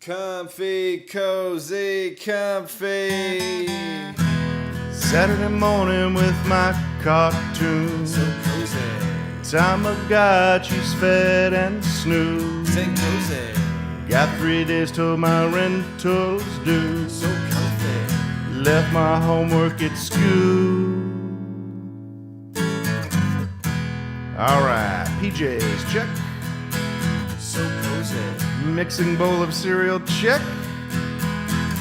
Comfy, cozy, comfy. Saturday morning with my cartoons. So cozy. Time I got she's fed and snoozed. Say cozy. Got 3 days till my rental's due. So comfy. Left my homework at school. Alright, PJs, check. So cozy. Mixing bowl of cereal, check.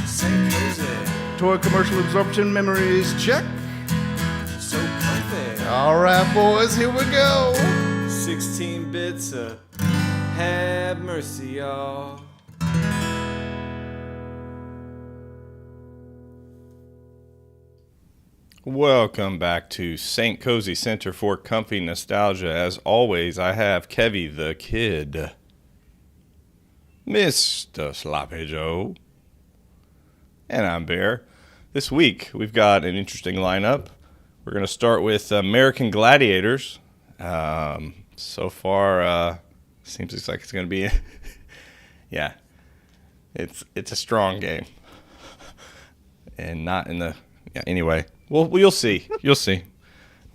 Say cozy. Toy commercial absorption memories, check. So comfy. Alright, boys, here we go. 16 bits of have mercy, y'all. Welcome back to St. Kohzee Center for Comfy Nostalgia. As always, I have Kevy the Kid, Mr. Sloppy Joe, and I'm Bear. This week, we've got an interesting lineup. We're going to start with American Gladiators. So far, seems like it's going to be, yeah, it's a strong game. And not in the, yeah, anyway. Well, you'll see. You'll see.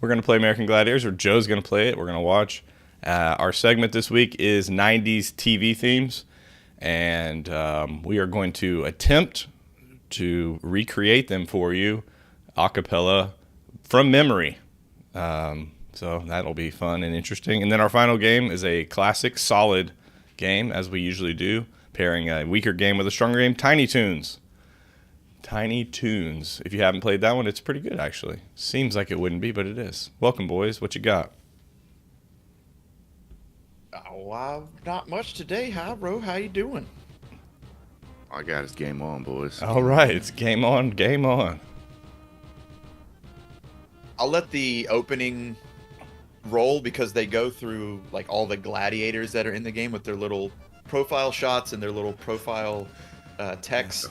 We're going to play American Gladiators, or Joe's going to play it. We're going to watch. Our segment this week is 90s TV themes, and we are going to attempt to recreate them for you a cappella from memory. So that'll be fun and interesting. And then our final game is a classic, solid game, as we usually do, pairing a weaker game with a stronger game, Tiny Toons. Tiny Toons. If you haven't played that one, it's pretty good, actually. Seems like it wouldn't be, but it is. Welcome, boys. What you got? Oh, not much today. Hi, Ro. How you doing? All I got is game on, boys. All right. It's game on, game on. I'll let the opening roll because they go through like all the gladiators that are in the game with their little profile shots and their little profile text.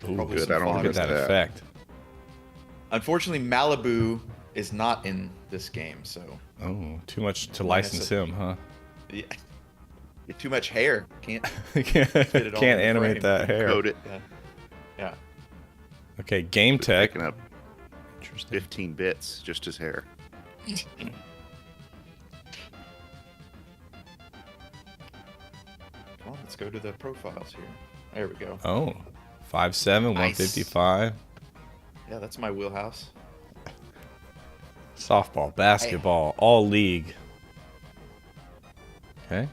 Ooh, Probably good. some I don't fog. want Look to at miss that that. effect. Unfortunately, Malibu is not in this game, so Oh, too much to Minus license a- him, huh? yeah. Too much hair. Can't. Can't it all in the animate frame. that hair. Code it. Yeah. Okay, game tech. Picking up Interesting. 15 bits, just his hair. Come on, let's go to the profiles here. There we go. Oh, 5'7", Nice. 155. Yeah, that's my wheelhouse. Softball, basketball, all league. Okay.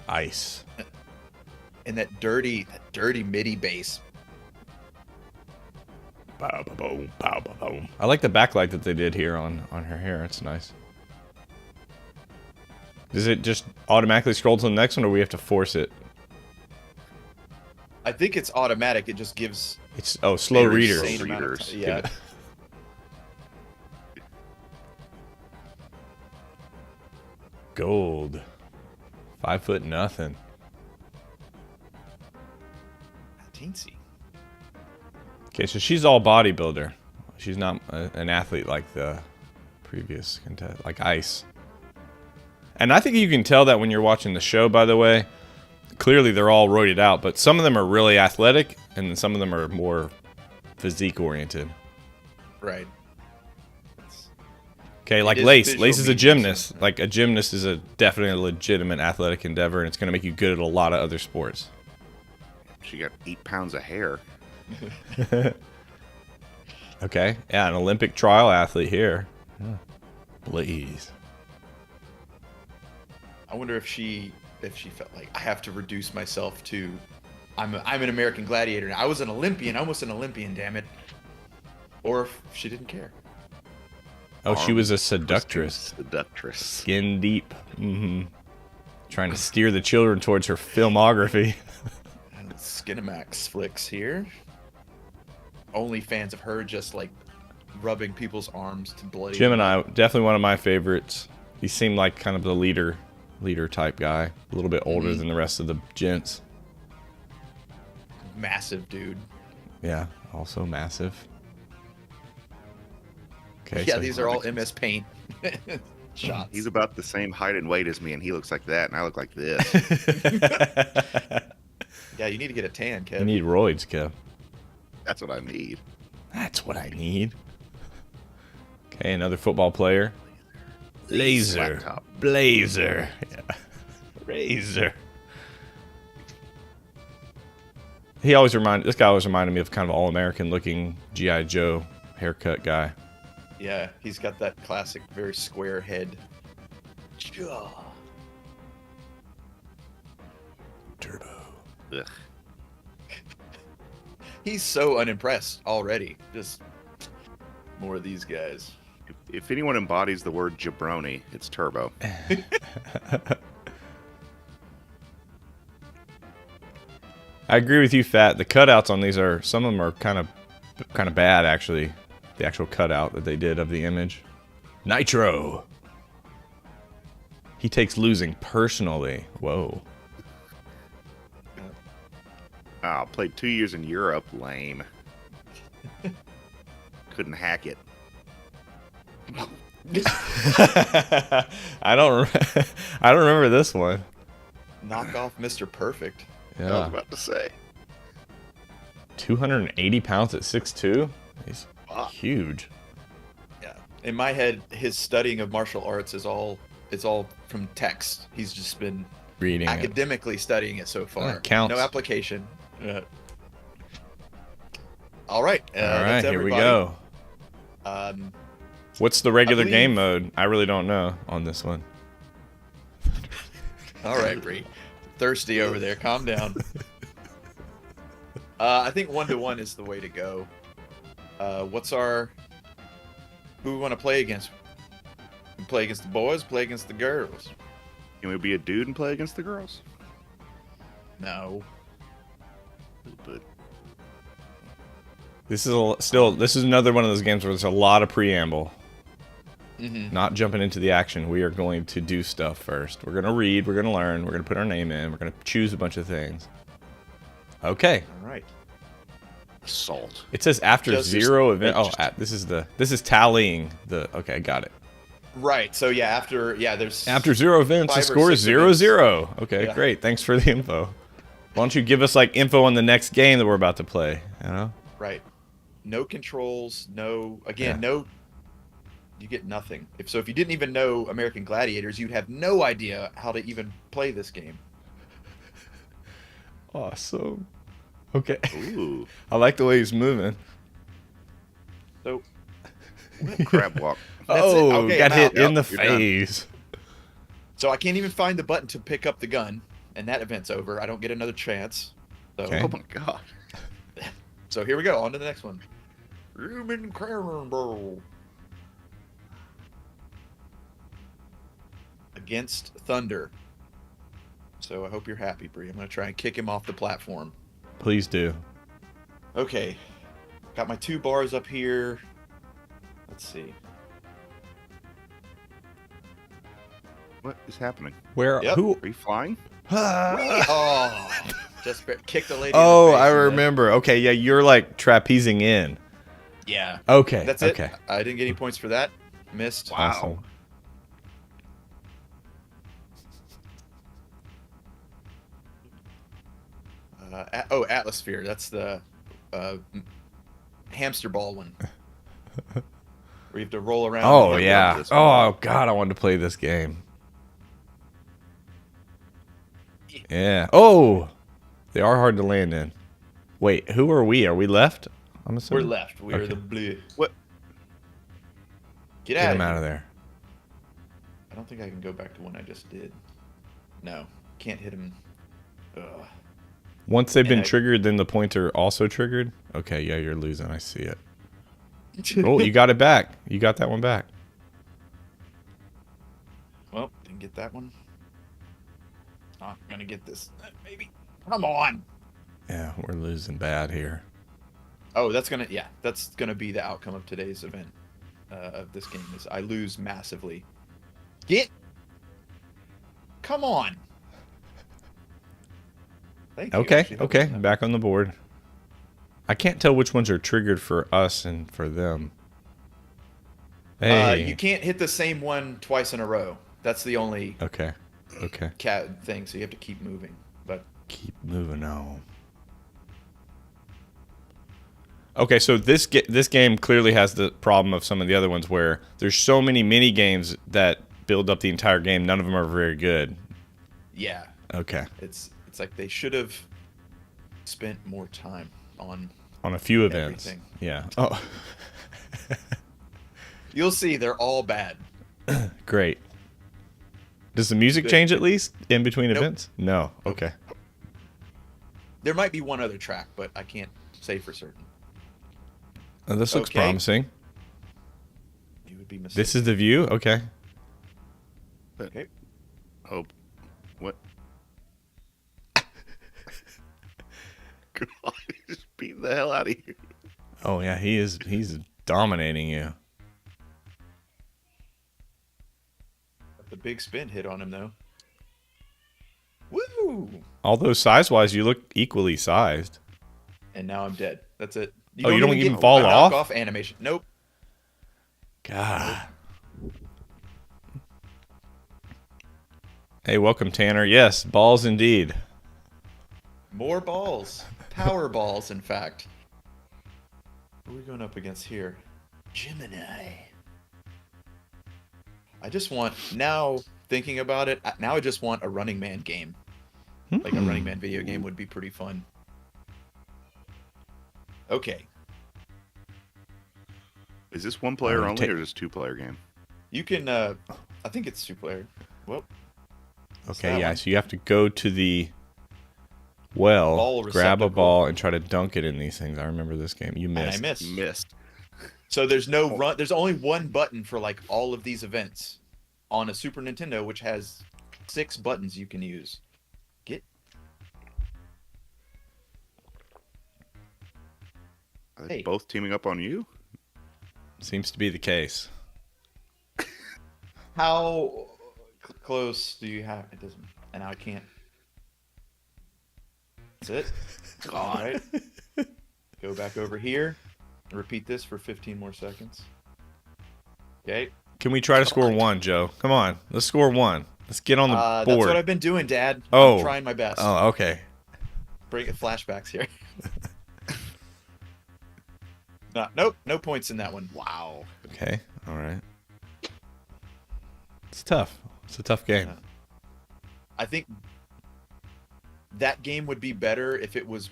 Ice. And that dirty MIDI bass. Bow, bow, boom, bow, bow, boom. I like the backlight that they did here on her hair. It's nice. Does it just automatically scroll to the next one, or we have to force it? I think it's automatic. It just gives It's slow very readers. insane amount of Readers. time. Yeah. Gold. 5 foot nothing. Teensy. Okay, so she's all bodybuilder. She's not an athlete like the previous contest, like Ice. And I think you can tell that when you're watching the show, by the way. Clearly, they're all roided out, but some of them are really athletic, and then some of them are more physique-oriented. Right. Okay, like is Lace. visual Lace is a medium, gymnast. so- Like, a gymnast is definitely a legitimate athletic endeavor, and it's going to make you good at a lot of other sports. She got 8 pounds of hair. Okay, yeah, an Olympic trial athlete here. Yeah. Blaze. I wonder if she felt like I have to reduce myself to I'm an American gladiator. I was an Olympian. I was an Olympian, damn it. Or if she didn't care. Oh, she was a seductress. Seductress. Skin deep. Mm-hmm. Trying to steer the children towards her filmography. And Skinamax flicks here. Only fans of her just like rubbing people's arms to bloody. Gemini, definitely one of my favorites. He seemed like kind of the leader type guy. A little bit older than the rest of the gents. Massive dude. Yeah, also massive. Okay, Yeah, so these are all MS Paint shots. He's about the same height and weight as me, and he looks like that, and I look like this. Yeah, you need to get a tan, Kev. You need roids, Kev. That's what I need. That's what I need. Okay, another football player. Laser. Laptop. Blazer. Yeah. Razor. This guy always reminded me of kind of all-American looking G.I. Joe haircut guy. Yeah, he's got that classic, very square head. Turbo. Ugh. He's so unimpressed already. Just more of these guys. If anyone embodies the word jabroni, it's Turbo. I agree with you, Fat. The cutouts on these some of them are kind of bad, actually. The actual cutout that they did of the image. Nitro. He takes personally. Whoa. Ah, played 2 years in Europe. Lame. Couldn't hack it. I don't remember this one. Knock off Mr. Perfect. I was Yeah. about to say. 280 pounds at 6'2". He's Wow. huge. Yeah. In my head, his studying of martial arts is all from text. He's just been Reading it. academically studying it so far. That counts. No application. All right. All right, that's here we everybody. go. What's the regular believe- game mode? I really don't know on this one. All right, Bree. Thirsty over there. Calm down. I think 1-to-1 is the way to go. Who we want to play against? We play against the boys, play against the girls. Can we be a dude and play against the girls? No. But This is another one of those games where there's a lot of preamble. Mm-hmm. Not jumping into the action. We are going to do stuff first. We're going to read, we're going to learn, we're going to put our name in, we're going to choose a bunch of things. Okay. All right. assault. It says after Just- zero event. Oh, just- this is tallying the. Okay, got it. Right. So yeah, there's After zero events, the 5 or score is 6 0 events. 0. Okay, Yeah. great. Thanks for the info. Why don't you give us like info on the next game that we're about to play? You know. right. No controls. No. Yeah. Again, no. You get nothing. If you didn't even know American Gladiators, you'd have no idea how to even play this game. Awesome. Okay. Ooh, I like the way he's moving. So crab walk. That's it. Oh, Okay, got I'm hit out. in the Yep, you're done. face. So I can't even find the button to pick up the gun, and that event's over. I don't get another chance. So, Okay. Oh my god. so here we go. On to the next one. Human Cannonball. Against Thunder. So I hope you're happy, Bree. I'm going to try and kick him off the platform. Please do. Okay. Got my 2 bars up here. Let's see. What is happening? Where? Yep. Who? Are you flying? Oh, just kicked the lady. Oh, in the face I and then- remember. Okay, yeah, you're like trapezing in. Yeah. Okay. That's it. Okay. I didn't get any points for that. Missed. Wow. Awesome. Atmosphere. That's the hamster ball one. Where you have to roll around. Oh I yeah. love this one. Oh god, I wanted to play this game. Yeah. Oh, they are hard to land in. Wait, who are we? Are we left? I'm We're assuming. left. We're Okay. the blue. What? Get Get out him of out here. of there. I don't think I can go back to one I just did. No, can't hit him. Ugh. Once they've been Yeah. triggered, then the points are also triggered. Okay, yeah, you're losing. I see it. Oh, you got it back. You got that one back. Well, didn't get that one. Not gonna get this. Maybe. Come on. Yeah, we're losing bad here. Oh, that's gonna be the outcome of today's event. Of this game is I lose massively. Come on. Thank you. Okay, Actually, that okay, wasn't- back on the board. I can't tell which ones are triggered for us and for them. Hey. You can't hit the same one twice in a row. That's the only Okay. Okay. cat thing. So you have to keep moving. But Keep moving on. Okay, so this game clearly has the problem of some of the other ones where there's so many mini games that build up the entire game. None of them are very good. Yeah. Okay. It's like they should have spent more time on a few events. everything. Yeah. Oh. You'll see, they're all bad. Great. Does the music change at least in between Nope. events? No. Okay. There might be one other track, but I can't say for certain. This looks Okay. promising. You would be mistaken. This is the view? Okay. Okay. Oh, what? God, he's just beating the hell out of you. Oh, yeah, he's dominating you. The big spin hit on him, though. Woo! Although size-wise, you look equally sized. And now I'm dead. That's it. You don't even get fall a off? knockoff animation. Nope. God. Hey, welcome, Tanner. Yes, balls indeed. More balls. Power balls, in fact. What are we going up against here? Gemini. I just want, now thinking about it, now I just want a Running Man game. Like a Running Man video game would be pretty fun. Okay. Is this one player Oh, only or is this two-player game? You can, I think it's 2-player. Well, Okay, that yeah, one. so you have to go to the well, Ball grab a receptacle. ball, and try to dunk it in these things. I remember this game. You and I missed. missed. Missed. So there's no run. There's only one button for like all of these events on a Super Nintendo, which has 6 buttons you can use. Get Are they Hey. both teaming up on you? Seems to be the case. how close do you have? It doesn't. And now I can't. That's it. All right. Go back over here. And repeat this for 15 more seconds. Okay. Can we try to score one, Joe? Come on, let's score one. Let's get on the That's board. what I've been doing, Dad. Oh. I'm trying my best. Oh, okay. Bring flashbacks here. Nope, no points in that one. Wow. Okay, all right. It's tough. It's a tough game. I think that game would be better if it was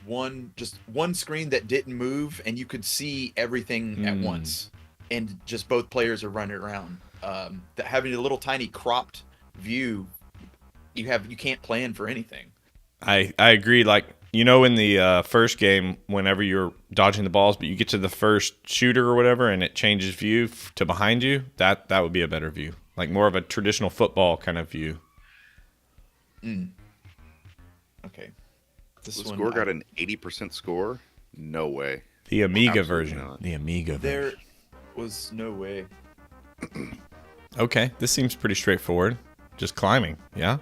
just one screen that didn't move and you could see everything at once, and just both players are running around. That having a little tiny cropped view, you can't plan for anything. I agree. Like, you know, in the first game, whenever you're dodging the balls, but you get to the first shooter or whatever, and it changes view to behind you, that would be a better view. Like more of a traditional football kind of view. Okay. The score got an 80% score? No way. The Amiga Absolutely version. not. The Amiga There version. was no way. Okay, this seems pretty straightforward. Just climbing, yeah?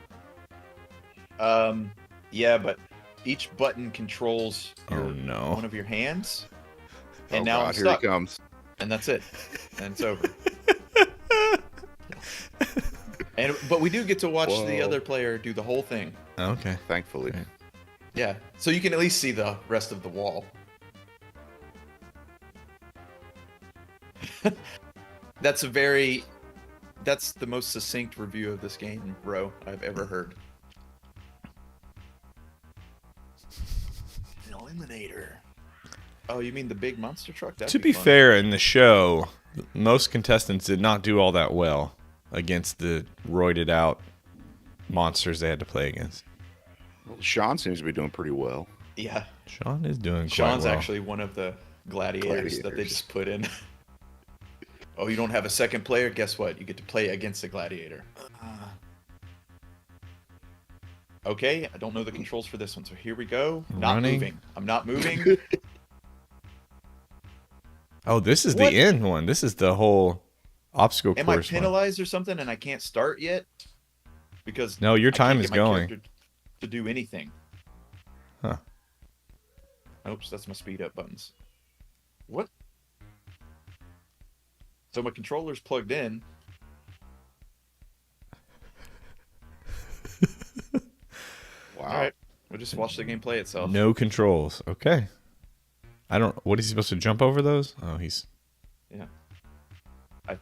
Yeah, but each button controls no. one of your hands. And Oh, now God, I'm here stuck. he comes. And that's it. And it's over. But we do get to watch the Whoa. other player do the whole thing. Okay. Thankfully. Okay. Yeah. So you can at least see the rest of the wall. That's the most succinct review of this game, bro, I've ever heard. An eliminator. Oh, you mean the big monster truck? That'd To be fun. fair, in the show, most contestants did not do all that well against the roided out monsters they had to play against. Well, Sean seems to be doing pretty well. Yeah. Sean is doing quite Sean's well. actually one of the gladiators that they Gladiators. just put in. Oh, you don't have a second player? Guess what? You get to play against a gladiator. Okay, I don't know the controls for this one, so here we go. Not Running. moving. I'm not moving. Oh, this is What? the end one. This is the whole obstacle Am I course one. penalized or something and I can't start yet? Because No, your I can't time get is my going. character to do anything. Huh. Oops, that's my speed up buttons. What? So my controller's plugged in. Wow. All right, we'll just watch the game play itself. No controls. Okay. I don't. What is he supposed to jump over those? Oh, he's. Yeah. Am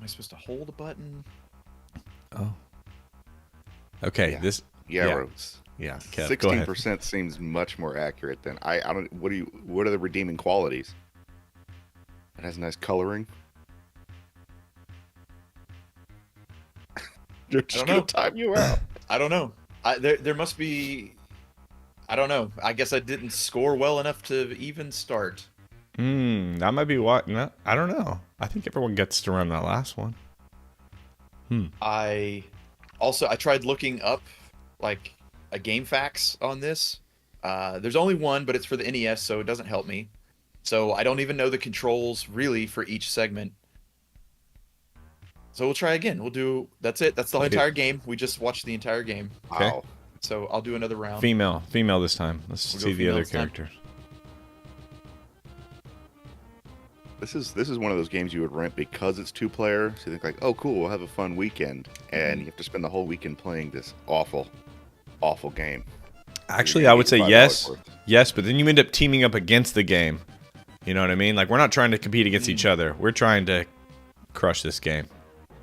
I supposed to hold a button? Oh. Okay. Yeah. This. Yarrows. Yeah. Kev, go ahead. 16% seems much more accurate than I don't. What are the redeeming qualities? It has nice coloring. They're just gonna time you out. I don't know. There must be. I don't know. I guess I didn't score well enough to even start. That might be what. No, I don't know. I think everyone gets to run that last one. I tried looking up like a game facts on this. There's only one, but it's for the NES, so it doesn't help me. So I don't even know the controls really for each segment. So we'll try again. That's it. That's the entire game. We just watched the entire game. Okay. Wow. So I'll do another round. Female this time. Let's see the other characters. This is one of those games you would rent because it's 2-player. So you think like, oh cool, we'll have a fun weekend, and you have to spend the whole weekend playing this awful game. Actually, I would say yes, $85 yes, but then you end up teaming up against the game. You know what I mean? Like we're not trying to compete against each other. We're trying to crush this game.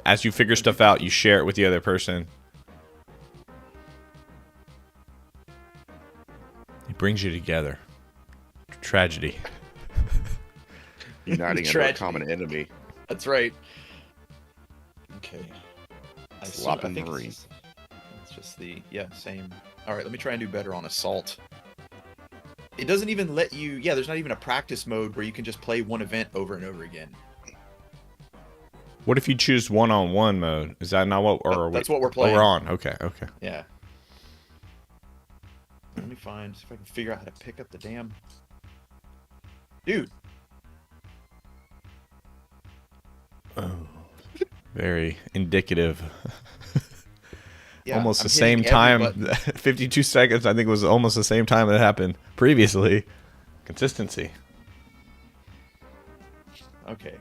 As you figure stuff out, you share it with the other person. It brings you together. Tragedy. Uniting under a common enemy. That's right. Okay. Slopping think Marine. It's just same. All right, let me try and do better on Assault. It doesn't even let you. Yeah, there's not even a practice mode where you can just play one event over and over again. What if you choose one-on-one mode? Is that not what? Or that's what we're playing. Oh, we're on. Okay. Yeah. Let me see if I can figure out how to pick up the damn. Dude. Oh, very indicative. Yeah, almost I'm the same hitting time. every button. 52 seconds. I think it was almost the same time that happened previously. Consistency. Okay.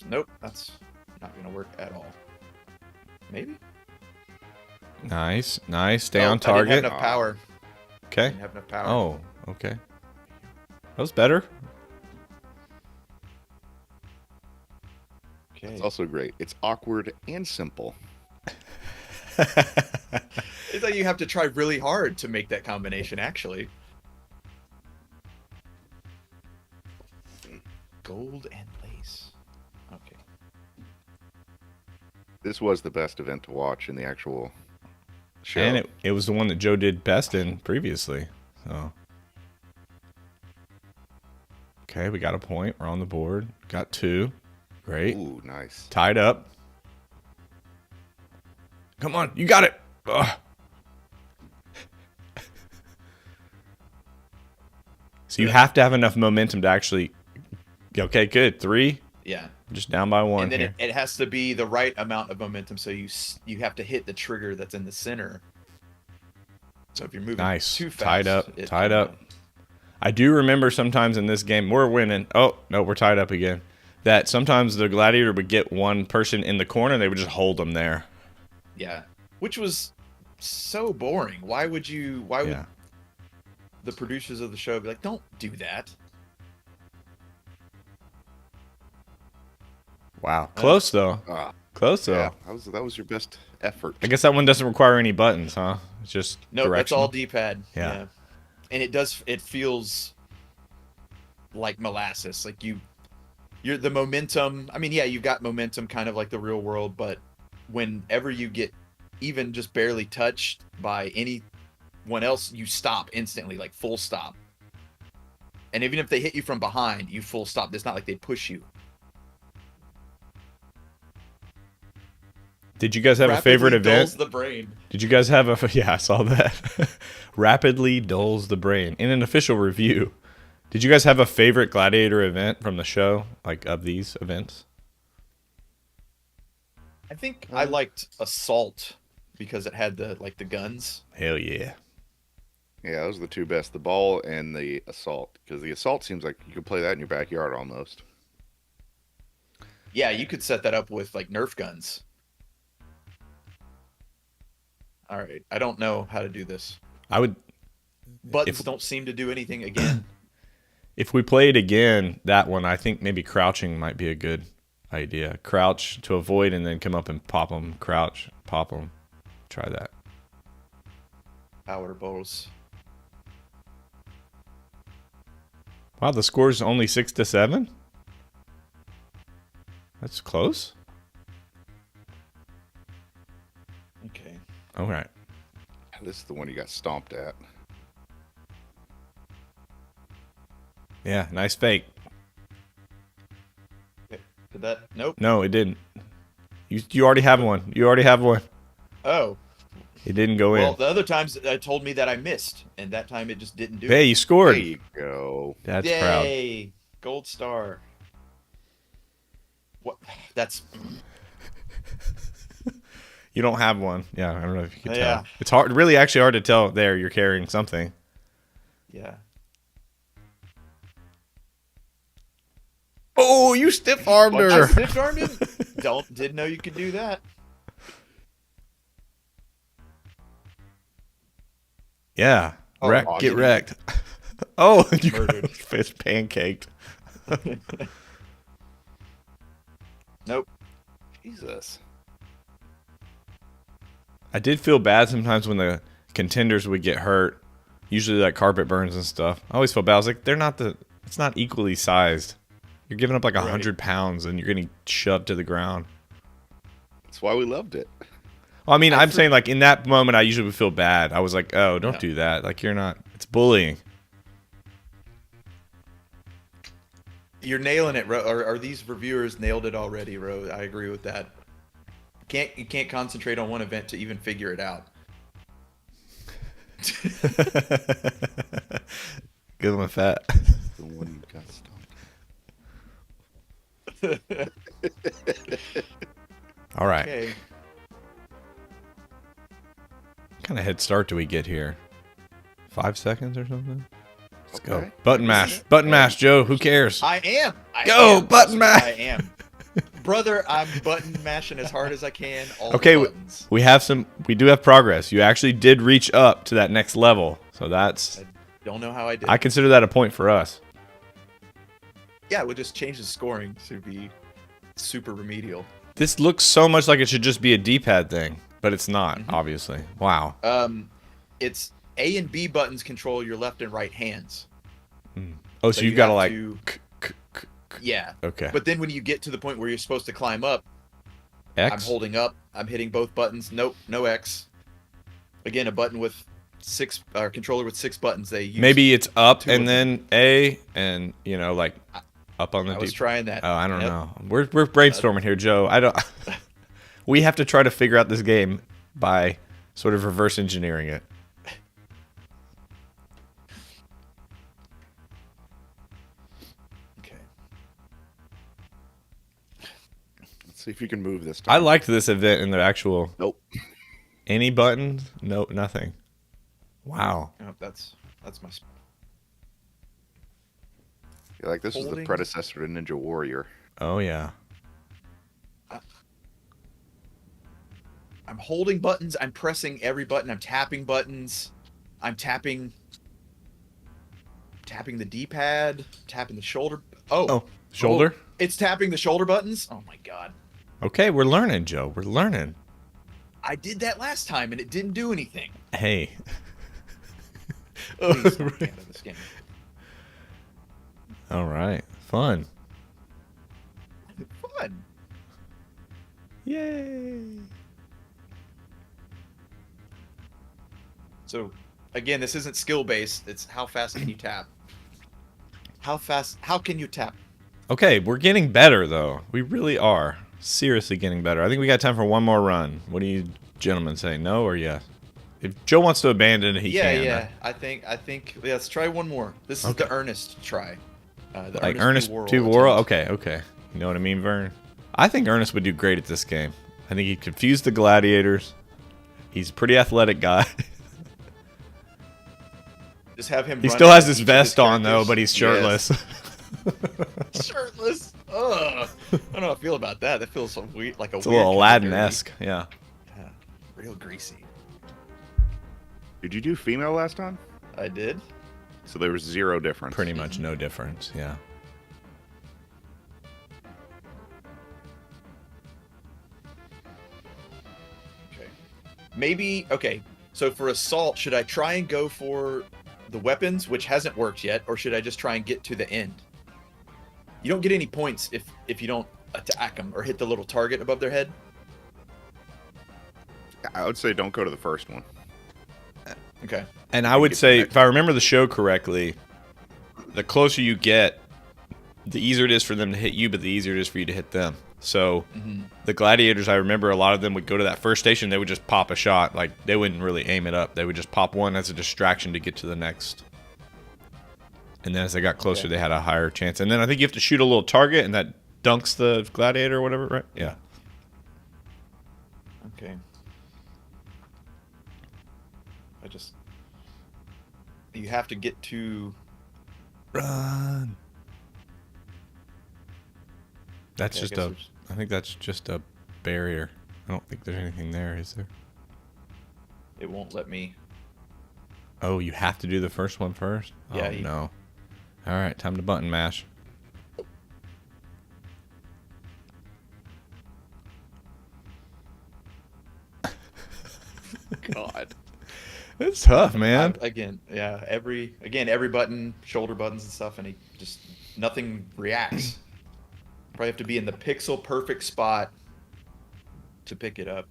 Nope, that's not gonna work at all. Maybe. Nice. Stay on I target. didn't have enough power. Okay. Didn't have enough power. Oh, okay. That was better. Okay. It's also great. It's awkward and simple. It's like you have to try really hard to make that combination, actually. Gold and lace. Okay. This was the best event to watch in the actual show. And it was the one that Joe did best in previously. So. Okay, we got a point. We're on the board. Got 2. Great. Ooh, nice. Tied up. Come on, you got it. Ugh. So you have to have enough momentum to actually. Okay, good. 3. Yeah. Just down by 1. And then here. it has to be the right amount of momentum, so you have to hit the trigger that's in the center. So if you're moving too fast, tied up. I do remember sometimes in this game we're winning. Oh no, we're tied up again. That sometimes the gladiator would get one person in the corner, and they would just hold them there. Yeah, which was so boring. Why would the producers of the show be like, "Don't do that"? Wow, close though. Close though. Yeah, that was your best effort. I guess that one doesn't require any buttons, huh? It's just No, that's all directional. D-pad. Yeah. And it feels like molasses. Like you're the momentum. I mean, yeah, you've got momentum kind of like the real world, but whenever you get even just barely touched by anyone else, you stop instantly, like full stop. And even if they hit you from behind, you full stop. It's not like they push you. Did you guys have a favorite event? Dulls the brain. Did you guys have a? Yeah, I saw that. Rapidly dulls the brain. In an official review, did you guys have a favorite gladiator event from the show, like of these events? I think I liked Assault because it had the guns. Hell yeah. Yeah, those are the 2 best, the ball and the assault. Because the assault seems like you could play that in your backyard almost. Yeah, you could set that up with like Nerf guns. All right. I don't know how to do this. I would, Buttons don't seem to do anything again. if we played again, that one, I think maybe crouching might be a good idea. Crouch to avoid and then come up and pop them. Crouch, pop them. Try that. Power balls. Wow, the score's only 6-7? That's close. Okay. All right. This is the one you got stomped at. Yeah, nice fake. Did that? Nope. No, it didn't. You already have one. You already have one. Oh. It didn't go Well, in. the other times it told me that I missed, and that time it just didn't do Hey, it. you scored. There you go. That's proud. Yay! Gold star. What? That's You don't have one. Yeah, I don't know if you can tell. Yeah. It's hard, really actually hard to tell there you're carrying something. yeah. Oh, you stiff-armed I her. stiff-armed him? Didn't know you could do that. Yeah. Oh, Wreck, awesome. get wrecked. Oh, you got Murdered. his face pancaked. Nope. Jesus. I did feel bad sometimes when the contenders would get hurt. Usually like carpet burns and stuff. I always felt bad. I was like, it's not equally sized. You're giving up like 100 pounds and you're getting shoved to the ground. That's why we loved it. Well, I mean, I'm saying like in that moment, I usually would feel bad. I was like, oh, don't do that. Like it's bullying. You're nailing it, Ro. Are these reviewers nailed it already, Ro? I agree with that. You can't concentrate on one event to even figure it out. Good one, Fat. The one you got stomped. All right. Okay. What kind of head start do we get here? 5 seconds or something? Let's go. Okay. Button mash. Button mash, Joe. Who cares? I am. Go, button mash. I am. Brother, I'm button mashing as hard as I can. All Okay, the buttons. we do have progress. You actually did reach up to that next level. So that's, Don't know how I did. I consider that a point for us. Yeah, we'll just change the scoring to be super remedial. This looks so much like it should just be a D-pad thing, but it's not, obviously. Wow. It's A and B buttons control your left and right hands. Oh, so you've got to have like, to- Yeah. okay. But then when you get to the point where you're supposed to climb up, X? I'm holding up. I'm hitting both buttons. Nope, no X. Again, a button with controller with 6 buttons. They use. Maybe it's up two and of then A and, like up on the I was D. trying that. Oh, I don't Yep. know. We're brainstorming here, Joe. I don't. We have to try to figure out this game by sort of reverse engineering it. Okay. Let's see if you can move this time. I liked this event in the actual. Nope. Any buttons? No, nothing. Wow. Oh, that's my. Yeah, like this is the Holding. predecessor to Ninja Warrior. Oh yeah. I'm holding buttons. I'm pressing every button. I'm tapping buttons. I'm tapping the D-pad. Tapping the shoulder. Oh, shoulder. Oh, it's tapping the shoulder buttons. Oh my god. Okay, we're learning, Joe. We're learning. I did that last time and it didn't do anything. Hey. Please don't get out of this game. All right. Fun. Fun. Yay. So, again, this isn't skill based. It's how fast can you tap? How can you tap? Okay, we're getting better though. We really are. Seriously getting better. I think we got time for one more run. What do you gentlemen say? No or yes? If Joe wants to abandon it, he can. Yeah. I think yeah, let's try one more. This is the Ernest try. The Like Ernest Two 2 World? attempt. Okay. You know what I mean, Vern? I think Ernest would do great at this game. I think he'd confuse the gladiators. He's a pretty athletic guy. Just have him. He run still at has his each of vest on though, characters. but he's shirtless. Yes. Shirtless. Ugh. I don't know how I feel about that. That feels so weird, like It's a little Aladdin-esque. Yeah. Yeah, real greasy. Did you do female last time? I did. So there was 0 difference. Pretty much no difference. Yeah. Okay. Maybe, okay. So for assault, should I try and go for the weapons, which hasn't worked yet, or should I just try and get to the end? You don't get any points if you don't attack them or hit the little target above their head. I would say don't go to the first one. Okay. And I would get to say, the next if I remember the show correctly, the closer you get, the easier it is for them to hit you, but the easier it is for you to hit them. So the Gladiators, I remember a lot of them would go to that first station, they would just pop a shot. Like, they wouldn't really aim it up. They would just pop one as a distraction to get to the next. And then as they got closer, they had a higher chance. And then I think you have to shoot a little target, and that dunks the Gladiator or whatever, right? Yeah. Okay. You have to get to... Run. That's Okay, just I a... guess I think that's just a barrier. I don't think there's anything there, is there? It won't let me... Oh, you have to do the first one first? Yeah, Oh, no. All right, time to button mash. God. It's tough, man. Again, yeah, every button, shoulder buttons and stuff, and he just, nothing reacts. Probably have to be in the pixel perfect spot to pick it up.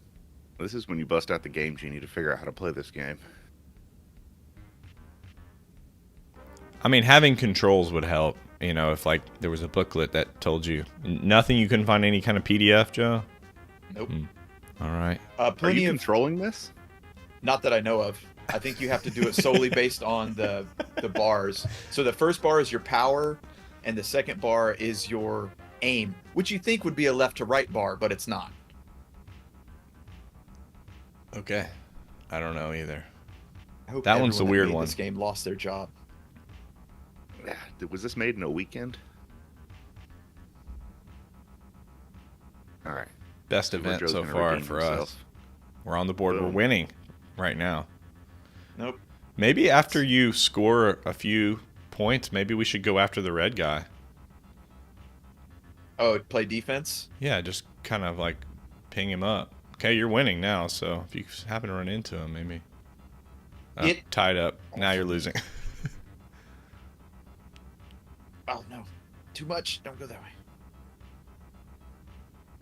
This is when you bust out the game genie to figure out how to play this game. I mean, having controls would help. You know, if like there was a booklet that told you. Nothing, you couldn't find any kind of PDF, Joe? Nope. All right. Are Plenty you of, controlling this? not that I know of. I think you have to do it solely based on the bars. So the first bar is your power, and the second bar is your aim, which you think would be a left to right bar, but it's not. Okay. I don't know either. I hope That one's the everyone that weird made one. This game lost their job. Yeah. Was this made in a weekend? All right. Best See where event Joe's so gonna far redeem for himself. us. We're on the board. We're Boom. winning right now. Nope. Maybe after you score a few points, maybe we should go after the red guy. Oh, play defense? Yeah, just kind of like ping him up. Okay, you're winning now, so if you happen to run into him, maybe. Tied up. Now you're losing. Oh, no. Too much. Don't go that way.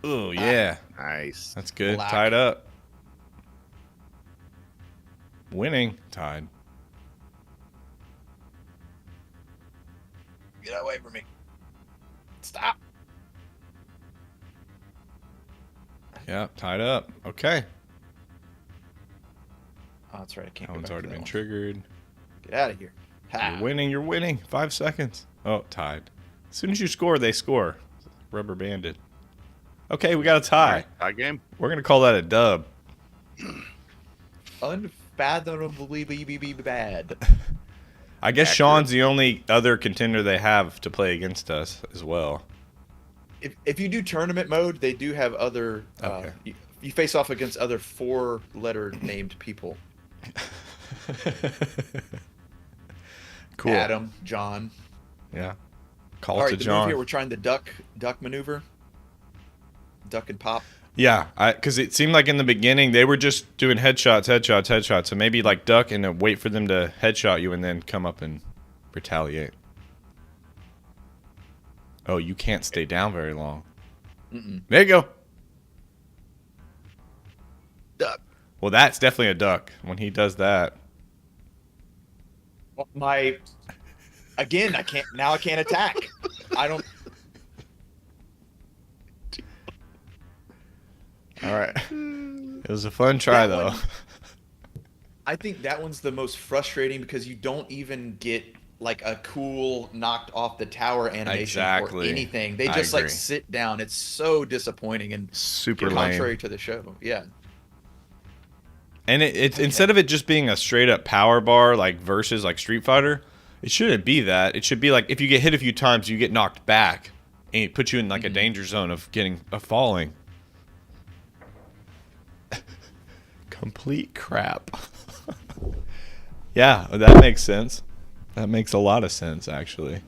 Oh, yeah. Nice. That's good. Black. Tied up. Winning. Tied. Get away from me. Stop. Yeah, tied up. Okay. Oh, that's right. I can't That go one's back already to that been one. triggered. Get out of here. Ha. You're winning. You're winning. 5 seconds. Oh, tied. As soon as you score, they score. Rubber banded. Okay, we got a tie. Tie game. We're going to call that a dub. Unfathomably bad. I guess Accurate. Sean's the only other contender they have to play against us as well. If you do tournament mode, they do have other. Okay. You face off against other 4-letter named people. Cool. Adam, John. Yeah. Call All it right, to the John. move here, we're trying the duck maneuver. Duck and pop. Yeah, because it seemed like in the beginning they were just doing headshots. So maybe like duck and then wait for them to headshot you and then come up and retaliate. Oh, you can't stay down very long. There you go. Duck. Well, that's definitely a duck when he does that. Again, I can't. Now I can't attack. I don't. All right. It was a fun try, That though. one- I think that one's the most frustrating because you don't even get like a cool knocked off the tower animation Exactly. or anything. They I just like agree. sit down. It's so disappointing and Super lame. contrary to the show. Yeah. And it's instead of it just being a straight up power bar like versus like Street Fighter, it shouldn't be that. It should be like if you get hit a few times, you get knocked back, and it puts you in like a danger zone of falling. Complete crap. Yeah, that makes sense. That makes a lot of sense, actually.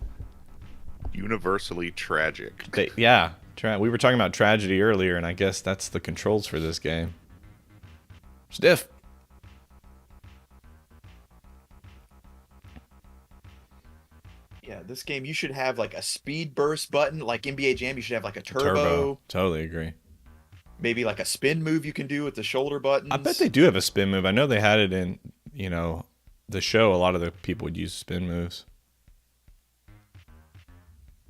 Universally tragic. Yeah, we were talking about tragedy earlier, and I guess that's the controls for this game. Stiff. Yeah, this game you should have like a speed burst button, like NBA Jam. You should have like a turbo. Totally agree. Maybe like a spin move you can do with the shoulder buttons. I bet they do have a spin move. I know they had it in, the show. A lot of the people would use spin moves.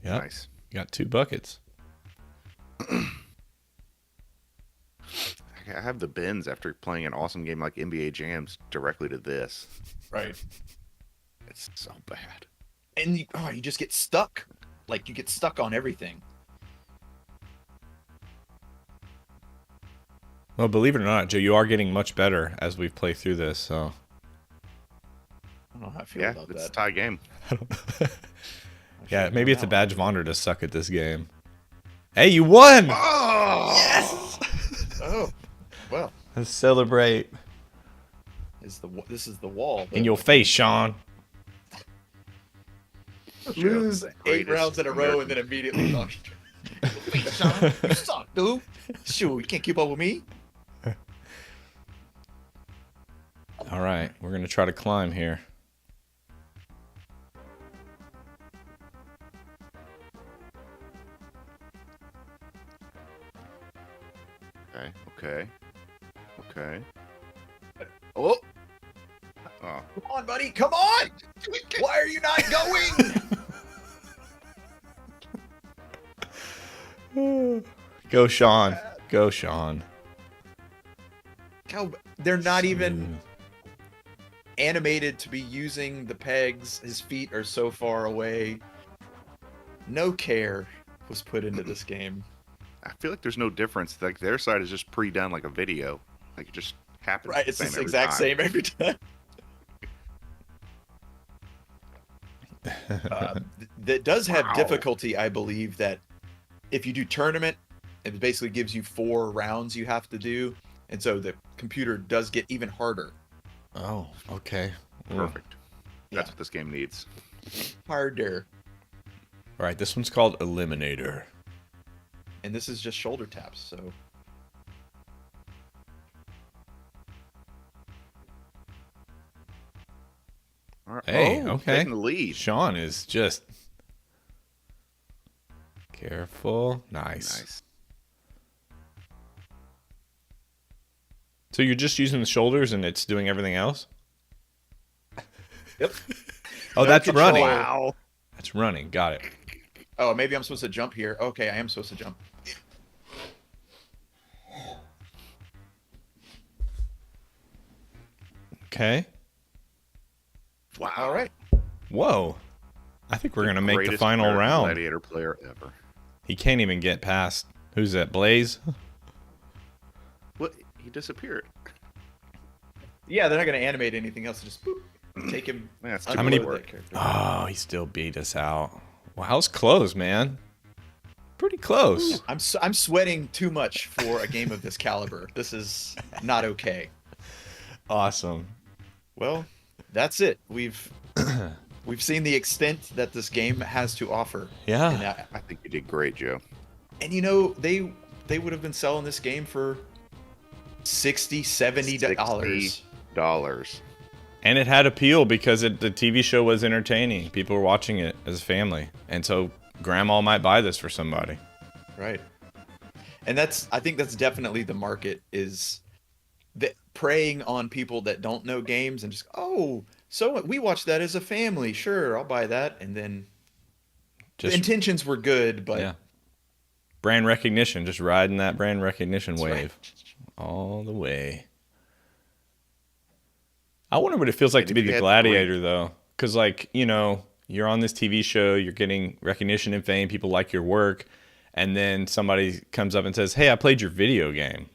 Yep. Nice. You got 2 buckets. I have the bins after playing an awesome game like NBA Jams directly to this. Right. It's so bad. And you just get stuck. Like you get stuck on everything. Well, believe it or not, Joe, you are getting much better as we play through this. So. I don't know how I feel Yeah, about it's a that. tie game. Yeah, maybe it's a badge of honor to suck at this game. Hey, you won! Oh! Yes. Oh, well, Let's celebrate. this is the wall. In your face, Sean. Lose 8 Greatest rounds in a row and then immediately lost. You suck, dude. Shoot, you can't keep up with me. All right, we're going to try to climb here. Okay. Oh, Oh, come on, buddy. Come on. Why are you not going? Go, Sean. Go, Sean. They're not even animated to be using the pegs. His feet are so far away. No care was put into this game. I feel like there's no difference. Like their side is just pre-done like a video. Like it just happens. Right, it's the the same every exact time. same every time. That does have Wow. difficulty, I believe, that if you do tournament, it basically gives you 4 rounds you have to do. And so the computer does get even harder. Oh, okay. Perfect. That's Yeah. what this game needs. Harder. All right, this one's called Eliminator. And this is just shoulder taps, so... All right. Hey, Oh, okay. taking the lead. Sean is just careful. Nice. So you're just using the shoulders and it's doing everything else? Yep. Oh, No that's control. running. Wow. That's running. Got it. Oh, maybe I'm supposed to jump here. Okay, I am supposed to jump. Okay. Wow. All right. Whoa. I think we're going to make the Greatest final American round. Gladiator player ever. He can't even get past. Who's that? Blaze? What? He disappeared. Yeah, they're not going to animate anything else. Just boop, take him. Man, that's How many- unload that character. Oh, he still beat us out. Wow, that was close, man. Pretty close. I'm sweating too much for a game of this caliber. This is not okay. Awesome. Well, that's it. We've seen the extent that this game has to offer. Yeah. And, I think you did great, Joe. and you know, they would have been selling this game for $60, $70. $60. And it had appeal because the TV show was entertaining. People were watching it as a family. And so grandma might buy this for somebody. Right. And I think that's definitely the market, is that preying on people that don't know games and just, oh, so we watched that as a family. Sure, I'll buy that. And then the intentions were good, but yeah. Brand recognition, just riding that brand recognition That's wave right. all the way. I wonder what it feels like And to if be you the had gladiator, though. Because, like, you're on this TV show, you're getting recognition and fame, people like your work, and then somebody comes up and says, hey, I played your video game.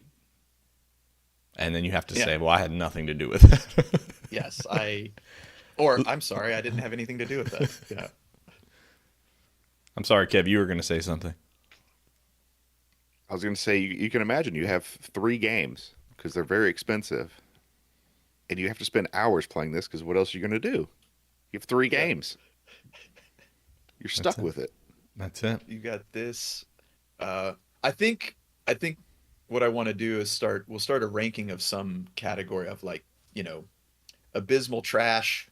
And then you have to Yeah. say, well, I had nothing to do with it. Yes, I'm sorry, I didn't have anything to do with that. Yeah. I'm sorry, Kev, you were going to say something. I was going to say, you can imagine you have 3 games because they're very expensive. and you have to spend hours playing this because what else are you going to do? You have 3 games. You're stuck with it. That's it. You got this. I think what I want to do is we'll start a ranking of some category of like, abysmal trash.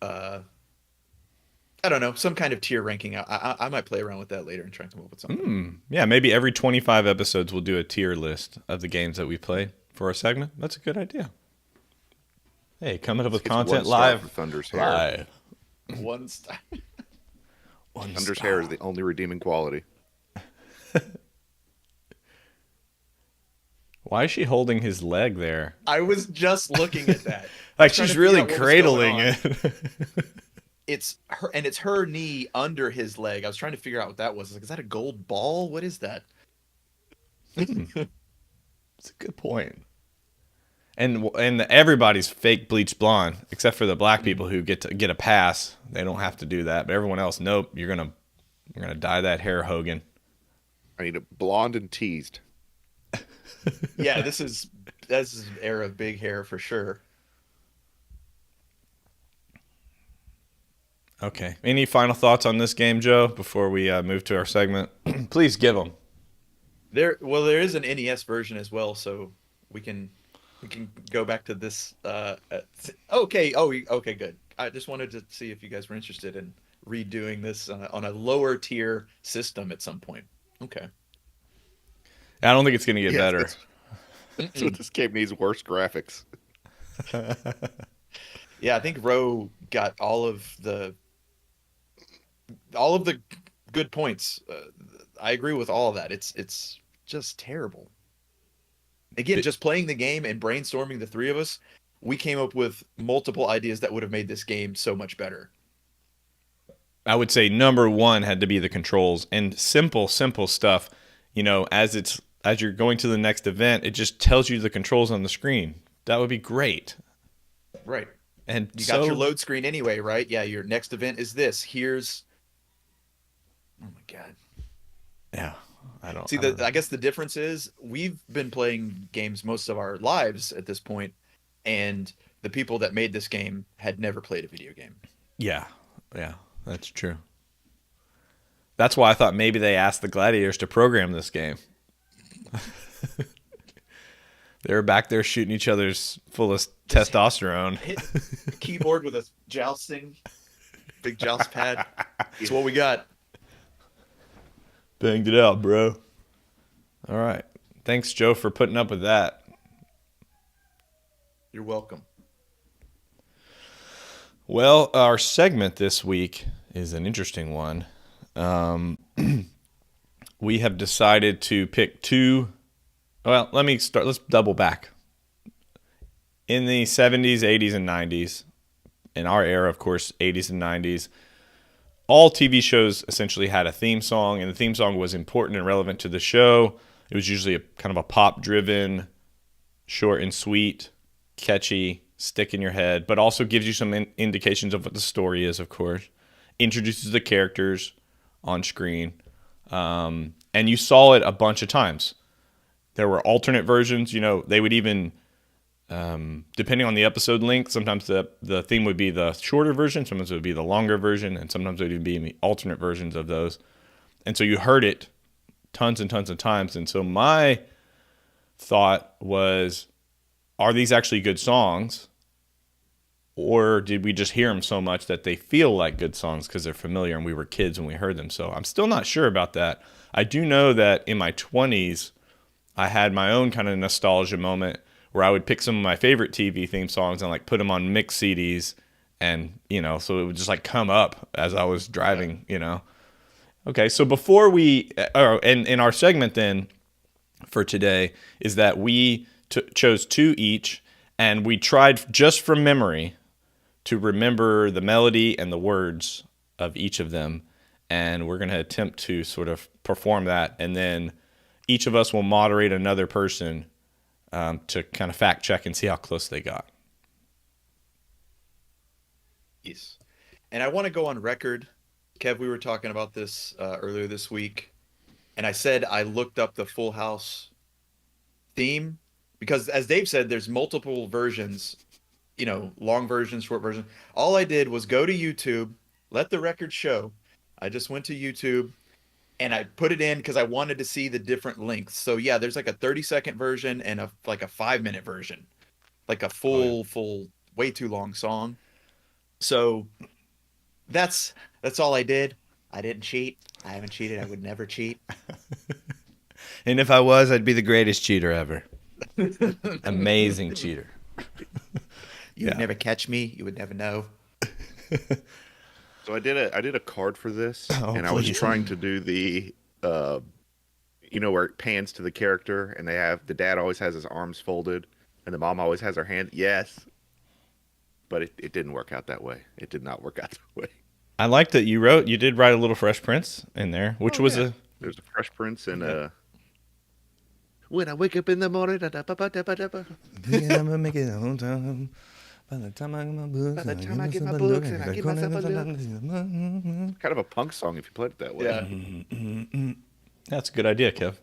I don't know, some kind of tier ranking. I might play around with that later and try and come up with something. Yeah, maybe every 25 episodes we'll do a tier list of the games that we play for our segment. That's a good idea. Hey, coming up with Gets content 1 star live. for Thunder's hair. Live. One star. Thunder's hair is the only redeeming quality. Why is she holding his leg there? I was just looking at that. Like Trying she's to really figure out what was cradling going on. it. It's her knee under his leg. I was trying to figure out what that was. Like, is that a gold ball? What is that? It's a good point. And everybody's fake bleach blonde, except for the black people who get a pass. They don't have to do that. But everyone else, nope. You're gonna dye that hair, Hogan. I need it blonde and teased. Yeah, this is an era of big hair for sure. Okay. Any final thoughts on this game, Joe, before we move to our segment? Please give them. There is an NES version as well, so we can go back to this. Okay. Okay. Good. I just wanted to see if you guys were interested in redoing this on a lower tier system at some point. Okay. I don't think it's going to get Yes, better. That's what this game needs, worse graphics. Yeah, I think Roe got all of the good points. I agree with all of that. It's just terrible. Again, just playing the game and brainstorming, the three of us, we came up with multiple ideas that would have made this game so much better. I would say number one had to be the controls and simple stuff. As you're going to the next event, it just tells you the controls on the screen. That would be great. Right. And You got your load screen anyway, right? Yeah, your next event is this. Here's... Oh my God. Yeah. I guess the difference is we've been playing games most of our lives at this point, and the people that made this game had never played a video game. Yeah, that's true. That's why I thought maybe they asked the Gladiators to program this game. They were back there shooting each other's full of testosterone. Hit the keyboard with a big joust pad. That's what we got. Banged it out, bro. All right. Thanks, Joe, for putting up with that. You're welcome. Well, our segment this week is an interesting one. We have decided to pick two. Well, let me start. Let's double back. In the 70s, 80s, and 90s, in our era, of course, 80s and 90s, all TV shows essentially had a theme song, and the theme song was important and relevant to the show. It was usually kind of a pop-driven, short and sweet, catchy, stick in your head, but also gives you some indications of what the story is, of course. Introduces the characters on screen. And you saw it a bunch of times. There were alternate versions. They would even, depending on the episode length, sometimes the theme would be the shorter version, sometimes it would be the longer version, and sometimes it would be alternate versions of those. And so you heard it tons and tons of times. And so my thought was, are these actually good songs? Or did we just hear them so much that they feel like good songs because they're familiar and we were kids when we heard them? So I'm still not sure about that. I do know that in my 20s, I had my own kind of nostalgia moment where I would pick some of my favorite TV theme songs and put them on mix CDs, and so it would just come up as I was driving. Okay, so before we in our segment then for today is that we chose two each, and we tried just from memory to remember the melody and the words of each of them, and we're going to attempt to sort of perform that, and then each of us will moderate another person to kind of fact check and see how close they got. Yes. And I want to go on record. Kev, we were talking about this earlier this week, and I said I looked up the Full House theme because, as Dave said, there's multiple versions long version, short version. All I did was go to YouTube, let the record show. I just went to YouTube and I put it in because I wanted to see the different lengths. So yeah, there's like a 30-second version and a 5-minute version, like a full, way too long song. So that's all I did. I didn't cheat. I haven't cheated. I would never cheat. And if I was, I'd be the greatest cheater ever. Amazing cheater. You would never catch me. You would never know. So I did a card for this, and I please. was trying to do the, where it pans to the character, and the dad always has his arms folded, and the mom always has her hand. Yes, but it didn't work out that way. It did not work out that way. I like that you did write a little Fresh Prince in there, which was There's a Fresh Prince and when I wake up in the morning, I'm gonna make it on time. By the time I get my books, and I give myself a look. Kind of a punk song if you played it that way. Yeah. That's a good idea, Kev.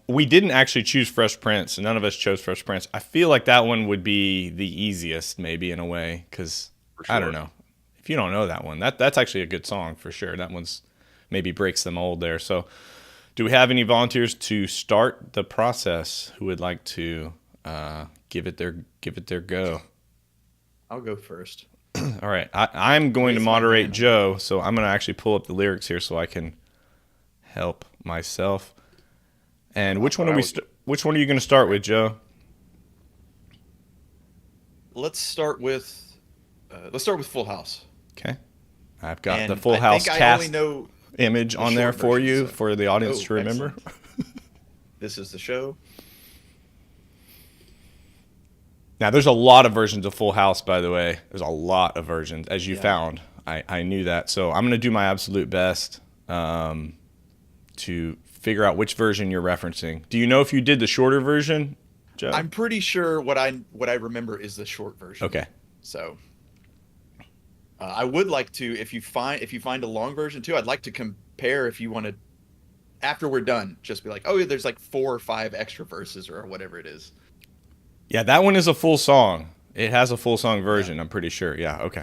We didn't actually choose Fresh Prince. None of us chose Fresh Prince. I feel like that one would be the easiest, maybe, in a way, because For sure. I don't know. If you don't know that one, that's actually a good song for sure. That one's maybe breaks the mold there. So, do we have any volunteers to start the process who would like to give it their go? I'll go first. All right, I'm going to Raise my moderate hand. Joe, so I'm going to actually pull up the lyrics here so I can help myself. And which one are which one are you going to start with, Joe? Let's start with Full House. Okay, I've got And the Full I House think I cast only know image the on there short for version, you so- for the audience Oh, to remember. This is the show. Now, there's a lot of versions of Full House, by the way. There's a lot of versions, as you Yeah. found. I knew that. So I'm going to do my absolute best to figure out which version you're referencing. Do you know if you did the shorter version, Joe? I'm pretty sure what I remember is the short version. Okay. So I would like to, if you find a long version too, I'd like to compare if you want to. After we're done, just be like, oh, yeah, there's like 4 or 5 extra verses or whatever it is. Yeah, that one is a full song. It has a full song version, I'm pretty sure. Yeah, okay.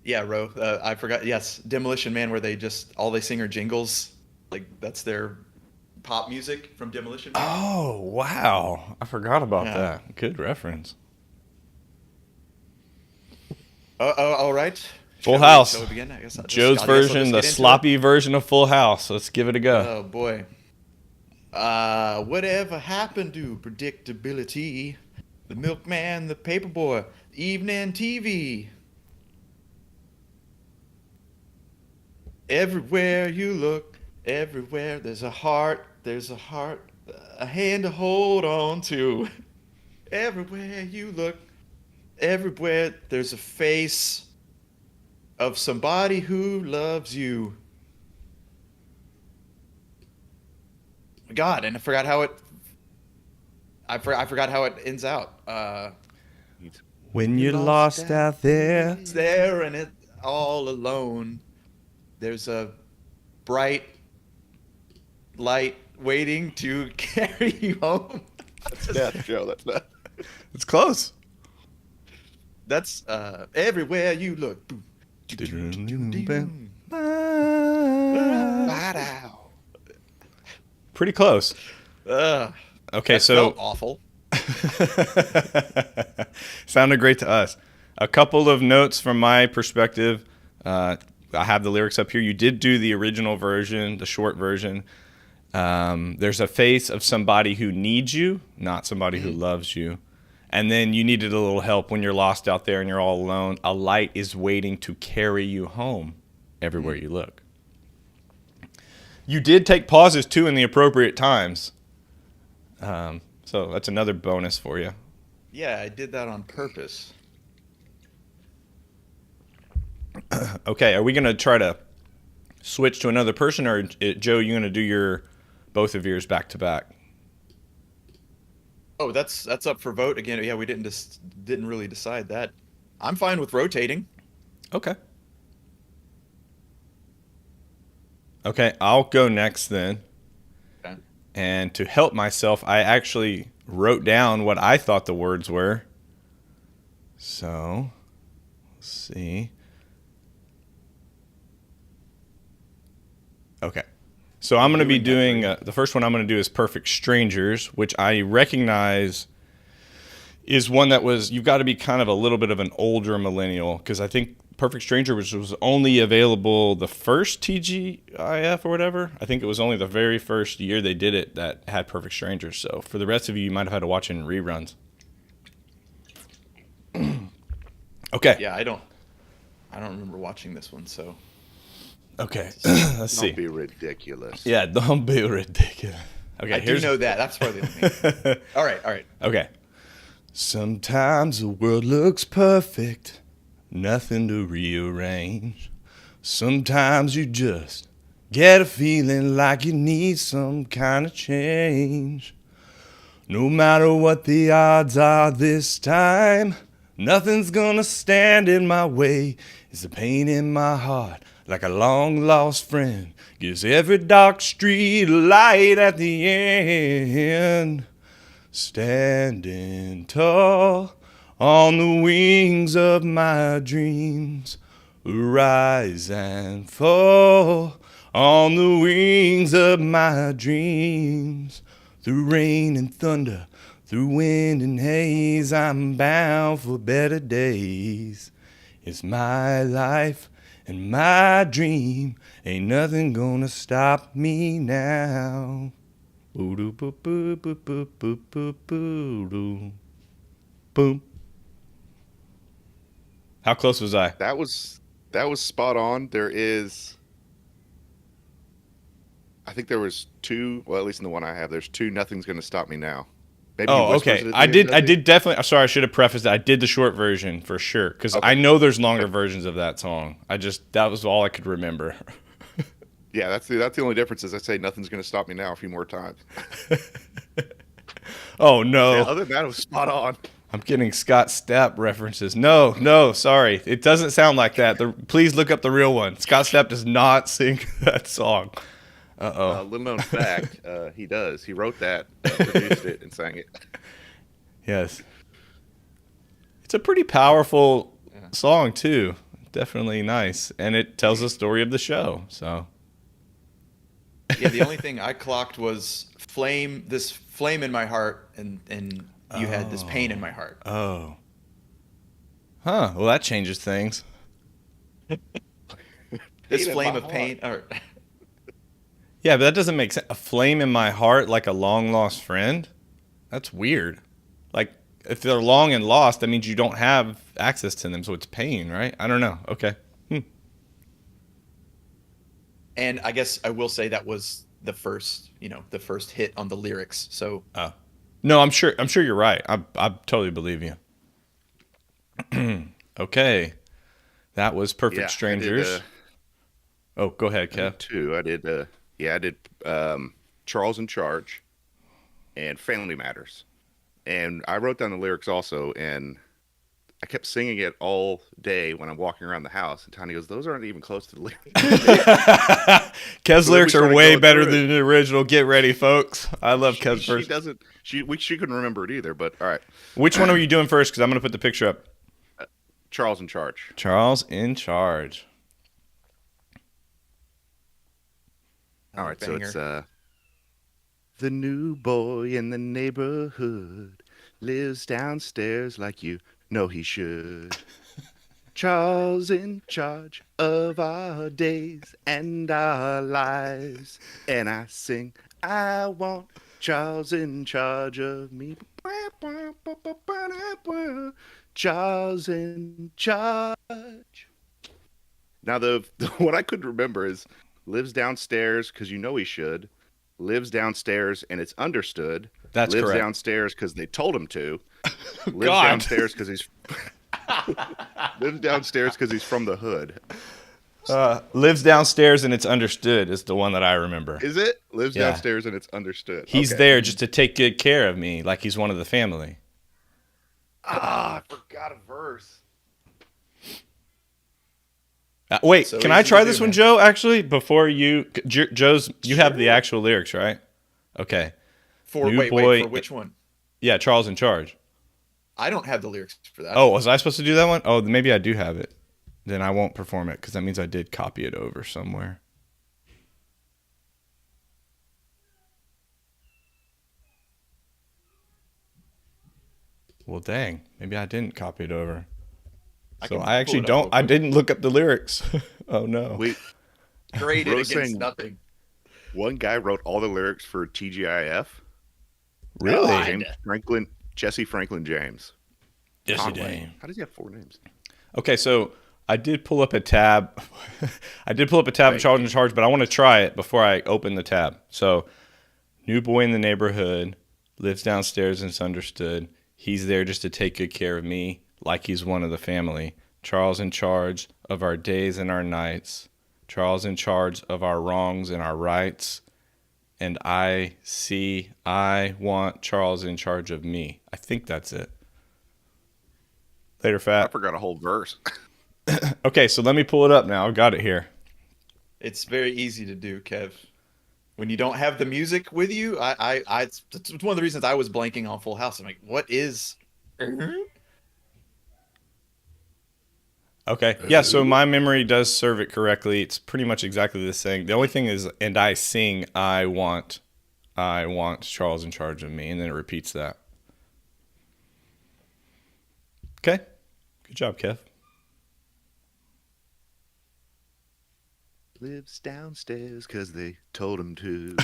Yeah, Ro. I forgot. Yes, Demolition Man, where they sing are jingles. Like that's their pop music from Demolition Man. Oh, wow. I forgot about Yeah. that. Good reference. All right. Full House. Shall we begin? I guess Joe's I'll version, just the get into it. sloppy version of Full House. Let's give it a go. Oh boy. Whatever happened to predictability? The milkman, the paperboy, evening TV. Everywhere you look, everywhere there's a heart, a hand to hold on to. Everywhere you look, everywhere there's a face of somebody who loves you. God, and I forgot how it. I forgot how it ends out. When you're lost out there. It's there and it all alone. There's a bright light waiting to carry you home. That's Joe. That's not. It's close. That's everywhere you look. Pretty close. Ugh, Okay, that so felt awful. sounded great to us. A couple of notes from my perspective. I have the lyrics up here. You did do the original version, the short version. There's a face of somebody who needs you, not somebody who loves you. And then you needed a little help when you're lost out there and you're all alone. A light is waiting to carry you home everywhere you look. You did take pauses, too, in the appropriate times. So that's another bonus for you. Yeah, I did that on purpose. Okay, are we going to try to switch to another person, or Joe, you going to do both of yours back to back? Oh, that's up for vote again. Yeah, we didn't really decide that. I'm fine with rotating. Okay. Okay, I'll go next then. Okay. And to help myself, I actually wrote down what I thought the words were. So, let's see. Okay. So I'm going to be doing, the first one I'm going to do is Perfect Strangers, which I recognize is one that was, you've got to be kind of a little bit of an older millennial, because I think Perfect Stranger was only available the first TGIF or whatever. I think it was only the very first year they did it that had Perfect Strangers. So for the rest of you might have had to watch it in reruns. Okay. Yeah, I don't remember watching this one, so. Okay. Let's see. Don't be ridiculous. Yeah, don't be ridiculous. Okay, I do know that. That's part of the only thing. All right. Okay. Sometimes the world looks perfect, nothing to rearrange. Sometimes you just get a feeling like you need some kind of change. No matter what the odds are this time, nothing's gonna stand in my way. It's the pain in my heart, like a long-lost friend, gives every dark street a light at the end. Standing tall on the wings of my dreams, rise and fall on the wings of my dreams. Through rain and thunder, through wind and haze, I'm bound for better days. It's my life and my dream, ain't nothing gonna stop me now. Boom. How close was I? That was spot on. I think there was two. Well, at least in the one I have, there's two. Nothing's gonna stop me now. Maybe Oh, Whispers okay. of the I Demon did definitely. I'm sorry, I should have prefaced that. I did the short version for sure because Okay. I know there's longer versions of that song. That was all I could remember. Yeah, that's the only difference. Is I say nothing's gonna stop me now a few more times. Oh no. Yeah, other than that, it was spot on. I'm getting Scott Stapp references. No, sorry. It doesn't sound like that. Please look up the real one. Scott Stapp does not sing that song. Uh-oh. Little known fact, he does. He wrote that, produced it, and sang it. Yes. It's a pretty powerful song, too. Definitely nice. And it tells the story of the show, so. Yeah, the only thing I clocked was this flame in my heart, and you had this pain in my heart. Oh. Huh. Well, that changes things. This Pain in flame my of pain. Yeah, but that doesn't make sense. A flame in my heart like a long-lost friend? That's weird. Like, if they're long and lost, that means you don't have access to them, so it's pain, right? I don't know. Okay. And I guess I will say that was the first hit on the lyrics. So No, I'm sure you're right. I totally believe you. Okay. That was Perfect Yeah, Strangers. Oh, go ahead, Kev. Two. I did Charles in Charge and Family Matters. And I wrote down the lyrics also, and I kept singing it all day when I'm walking around the house. And Tiny goes, "Those aren't even close to the lyrics." Kev's So lyrics we are started way going better through it. than the original. Get ready, folks. I love Kev's She verse. doesn't. She couldn't remember it either. But all right, Which one are you doing first? Because I'm going to put the picture up. Charles in Charge. Charles in Charge. All right, so Banger. it's the new boy in the neighborhood lives downstairs like you know he should. Charles in charge of our days and our lives. And I sing, I want Charles in charge of me. Charles in charge. Now, the what I couldn't remember is lives downstairs because you know he should. Lives downstairs and it's understood. That's lives correct. downstairs because they told him to. Lives God. downstairs because he's lives downstairs because he's from the hood. Lives downstairs and it's understood is the one that I remember. Is it? Lives Yeah. downstairs and it's understood. He's Okay. there just to take good care of me, like he's one of the family. Ah, I forgot a verse. Wait, So can I easy try to this do, one, man. Joe? Actually, before Joe's, you have the actual lyrics, right? Okay. For New wait, boy- for which one? Yeah, Charles in Charge. I don't have the lyrics for that. Oh, was I supposed to do that one? Oh, maybe I do have it. Then I won't perform it because that means I did copy it over somewhere. Well, dang. Maybe I didn't copy it over. So I actually don't. I didn't look up the lyrics. Oh, no. Wait, Graded Rose against saying- nothing. one guy wrote all the lyrics for TGIF. Really? God. Jesse Franklin James. Yes, you Conway. did. How does he have 4 names? Okay, so I did pull up a tab. I did pull up a tab of Charles in Charge, but I want to try it before I open the tab. So, new boy in the neighborhood, lives downstairs and it's understood. He's there just to take good care of me, like he's one of the family. Charles in charge of our days and our nights. Charles in charge of our wrongs and our rights. And I want Charles in charge of me. I think that's it. Later, I Fat. forgot a whole verse. Okay, so let me pull it up now. I've got it here. It's very easy to do, Kev. When you don't have the music with you, it's one of the reasons I was blanking on Full House. I'm like, what is? Okay. Yeah, so my memory does serve it correctly. It's pretty much exactly the same. The only thing is, and I sing, I want Charles in charge of me, and then it repeats that. Okay. Good job, Kev. Lives downstairs because they told him to.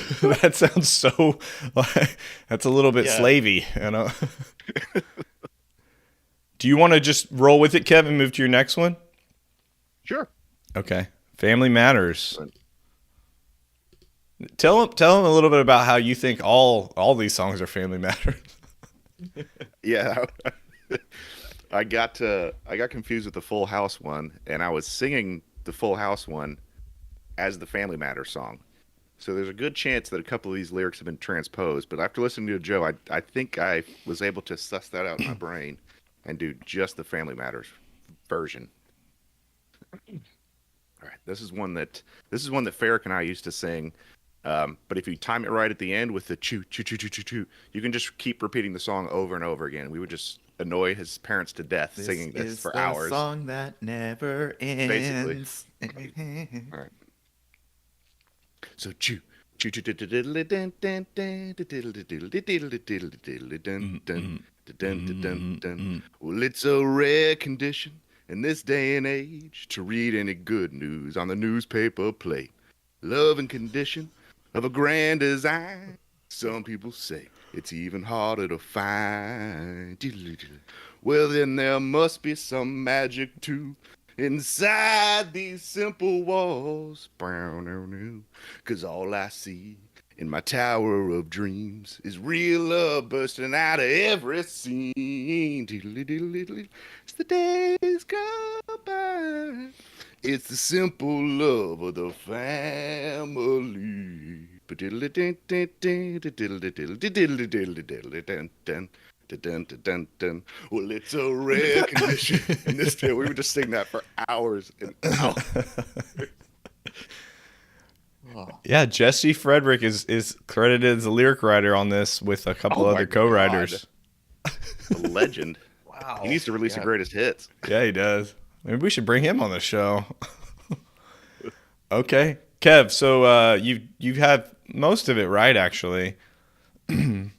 That sounds so like that's a little bit Yeah. slavey, you know. Do you want to just roll with it, Kev, and move to your next one? Sure. Okay. Family Matters. Tell them a little bit about how you think all these songs are Family Matters. Yeah. I got confused with the Full House one, and I was singing the Full House one as the Family Matters song. So there's a good chance that a couple of these lyrics have been transposed. But after listening to Joe, I think I was able to suss that out in my brain and do just the Family Matters version. All right, this is one that Farrick and I used to sing. But if you time it right at the end with the choo choo choo choo choo choo, you can just keep repeating the song over and over again. We would just annoy his parents to death singing this for hours. Song that never ends. Basically. All right. So choo choo choo diddle diddle dun dun dun diddle diddle diddle diddle diddle dun dun dun dun dun. Well, it's a rare condition in this day and age to read any good news on the newspaper plate. Love and condition of a grand design. Some people say it's even harder to find. Well, then there must be some magic too inside these simple walls. 'Cause all I see in my tower of dreams is real love bursting out of every scene. It's the days go by. It's the simple love of the family. Well, it's a rare condition in this day. We would just sing that for hours and hours. Yeah, Jesse Frederick is credited as a lyric writer on this with a couple Oh my other co-writers. A legend. Wow. He needs to release the greatest hits. Yeah, he does. Maybe we should bring him on the show. Okay, Kev. So you have most of it right, actually. To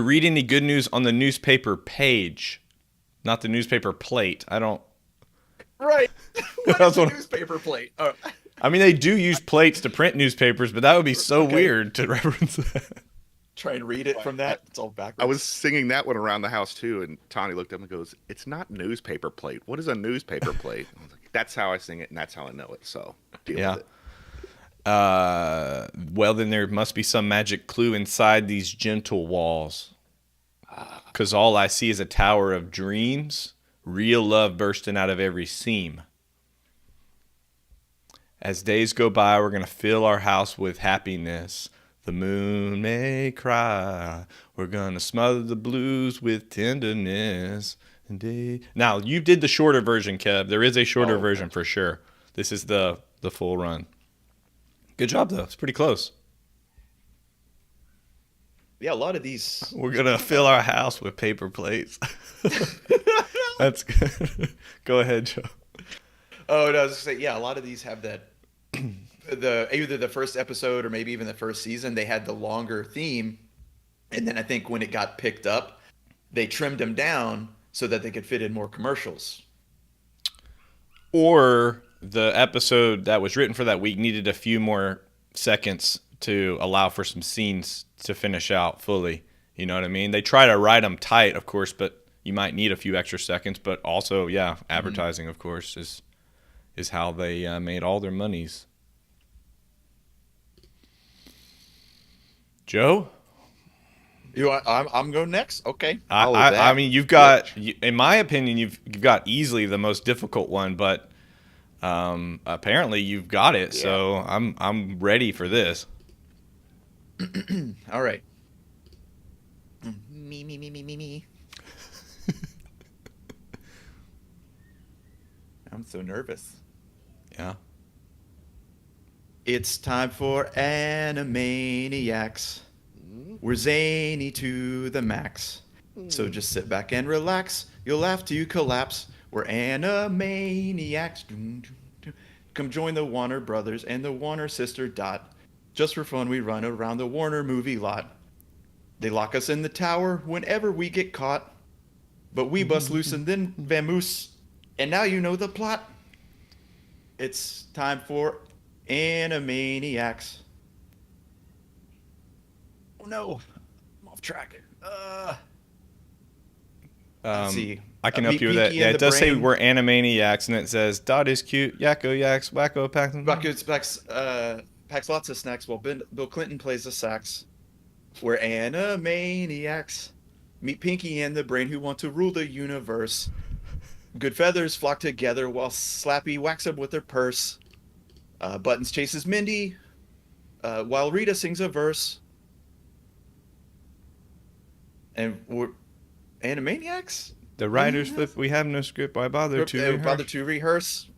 read any good news on the newspaper page, not the newspaper plate. I don't. Right. That's What's a what- newspaper plate? Oh. I mean, they do use plates to print newspapers, but that would be so weird to reference that. Try and read it from that. It's all backwards. I was singing that one around the house too, and Tawny looked up and goes, "It's not newspaper plate. What is a newspaper plate?" I was like, "That's how I sing it, and that's how I know it." So deal Yeah. with it. Well, then there must be some magic clue inside these gentle walls. 'Cause all I see is a tower of dreams, real love bursting out of every seam. As days go by, we're going to fill our house with happiness. The moon may cry. We're going to smother the blues with tenderness. Now, you did the shorter version, Kev. There is a shorter version for sure. This is the full run. Good job, though. It's pretty close. Yeah, a lot of these. We're gonna fill our house with paper plates. That's good. Go ahead, Joe. Oh, no, I was gonna say, yeah, a lot of these have that. Either the first episode or maybe even the first season, they had the longer theme, and then I think when it got picked up, they trimmed them down so that they could fit in more commercials. Or the episode that was written for that week needed a few more seconds to allow for some scenes to finish out fully. You know what I mean? They try to write them tight, of course, but you might need a few extra seconds. But also, yeah, advertising, of course, is how they made all their monies. Joe? I'm going next. Okay. I mean, you've got, in my opinion, you've got easily the most difficult one, but apparently you've got it. Yeah. So I'm ready for this. All right. Me. I'm so nervous. Yeah. It's time for Animaniacs. We're zany to the max. So just sit back and relax. You'll have to collapse. We're Animaniacs. Come join the Warner Brothers and the Warner sister Dot. Just for fun, we run around the Warner movie lot. They lock us in the tower whenever we get caught. But we bust loose and then vamoose. And now you know the plot. It's time for Animaniacs. Oh no, I'm off track. Let's see. I can Meet help you with that. Pinky Yeah, and it the does say Brain. we're Animaniacs, and it says Dot is cute, Yakko yaks, Wacko packs. Buckets packs lots of snacks while Bill Clinton plays the sax. We're Animaniacs. Meet Pinky and the Brain who want to rule the universe. Good feathers flock together while Slappy whacks up with her purse. Buttons chases Mindy while Rita sings a verse. And we're Animaniacs? The writers flip. We have no script. Why bother to rehearse? Bother to rehearse.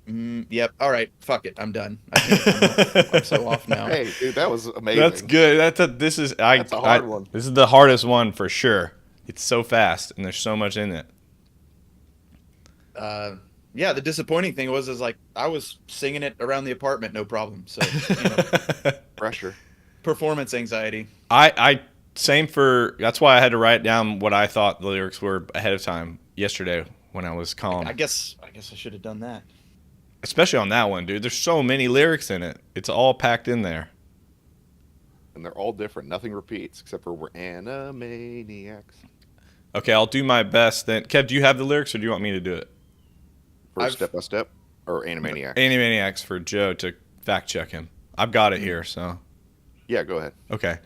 Yep. All right. Fuck it. I'm done. I think I'm so off now. Hey, dude, that was amazing. That's good. This is That's a hard one. This is the hardest one for sure. It's so fast, and there's so much in it. Yeah. The disappointing thing was like I was singing it around the apartment, no problem. So Pressure. performance anxiety. I same for. That's why I had to write down what I thought the lyrics were ahead of time yesterday when I was calm. I guess I should have done that. Especially on that one, dude. There's so many lyrics in it. It's all packed in there. And they're all different. Nothing repeats except for we're Animaniacs. Okay, I'll do my best then. Kev, do you have the lyrics or do you want me to do it? First Step by Step or Animaniacs? Animaniacs for Joe to fact check him. I've got it here, so. Yeah, go ahead. Okay.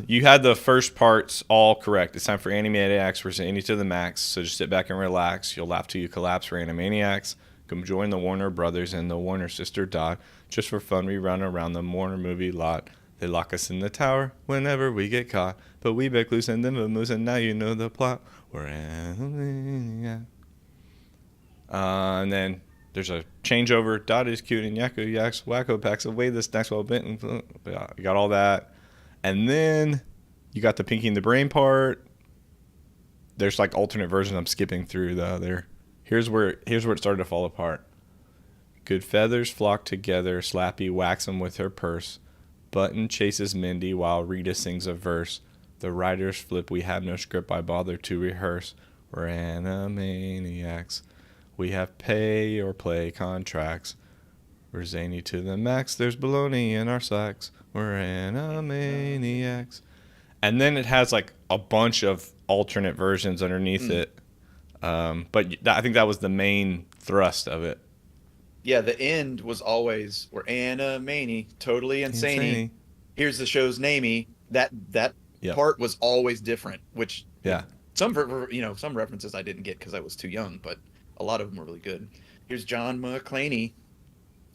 You had the first parts all correct. It's time for Animaniacs. We're zany to the max, so just sit back and relax. You'll laugh till you collapse for Animaniacs. Come join the Warner Brothers and the Warner sister Dot. Just for fun, we run around the Warner movie lot. They lock us in the tower whenever we get caught. But we break loose and then moves, and now you know the plot. We're Animaniacs. And then there's a changeover. Dot is cute and Yakko yaks. Wacko packs away the snacks while bent. You got all that. And then you got the Pinky and the Brain part. There's like alternate versions I'm skipping through though. Here's where it started to fall apart. Good feathers flock together. Slappy whacks him with her purse. Button chases Mindy while Rita sings a verse. The writers flip. We have no script. I bother to rehearse. We're Animaniacs. We have pay or play contracts. We're zany to the max. There's baloney in our slacks. We're Animaniacs. And then it has like a bunch of alternate versions underneath it. But I think that was the main thrust of it. Yeah, the end was always we're Animani, totally insane. Here's the show's namey. That Yep. part was always different, which Yeah. some references I didn't get because I was too young, but a lot of them were really good. Here's John McClaney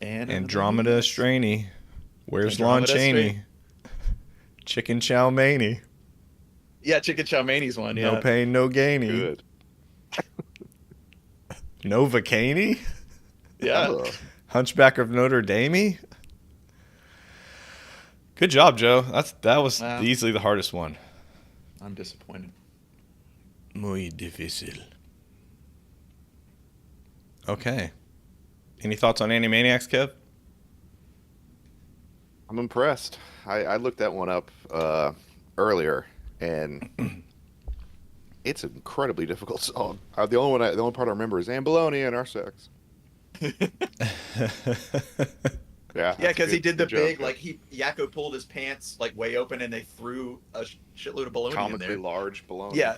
and Andromeda Straney. Where's Lon Andromeda Chaney? Chicken Chow Maney. Yeah, Chicken Chow Maney's one. Yeah, No pain, no gainy. Good. Nova Caney? yeah. Hunchback of Notre Dame. Good job, Joe. That was Wow. easily the hardest one. I'm disappointed. Muy difícil. Okay. Any thoughts on Animaniacs, Kev? I'm impressed. I looked that one up earlier, and it's an incredibly difficult song. The only part I remember is "Amboloni and our sex." Yeah, Yeah, because he did the good big, joke. like, Yakko pulled his pants, like, way open, and they threw a shitload of bologna in Comically there. large baloney. Yeah.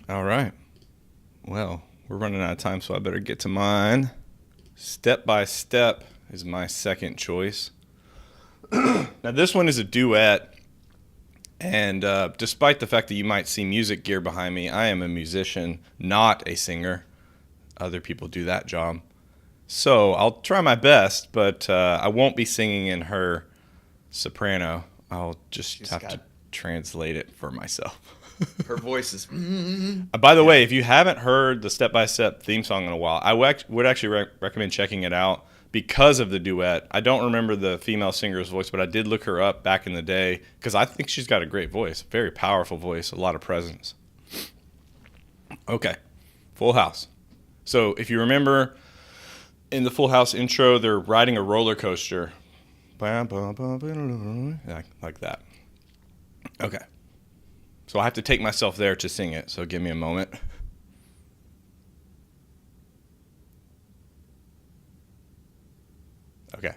All right. Well, we're running out of time, so I better get to mine. Step by Step is my second choice. Now, this one is a duet, and despite the fact that you might see music gear behind me, I am a musician, not a singer. Other people do that job. So I'll try my best, but I won't be singing in her soprano. I'll just She's have got- to translate it for myself. Her voice is. By the way, if you haven't heard the Step by Step theme song in a while, I would actually recommend checking it out because of the duet. I don't remember the female singer's voice, but I did look her up back in the day because I think she's got a great voice, very powerful voice, a lot of presence. Okay, Full House. So if you remember in the Full House intro, they're riding a roller coaster. Like that. Okay. So I have to take myself there to sing it, so give me a moment. Okay.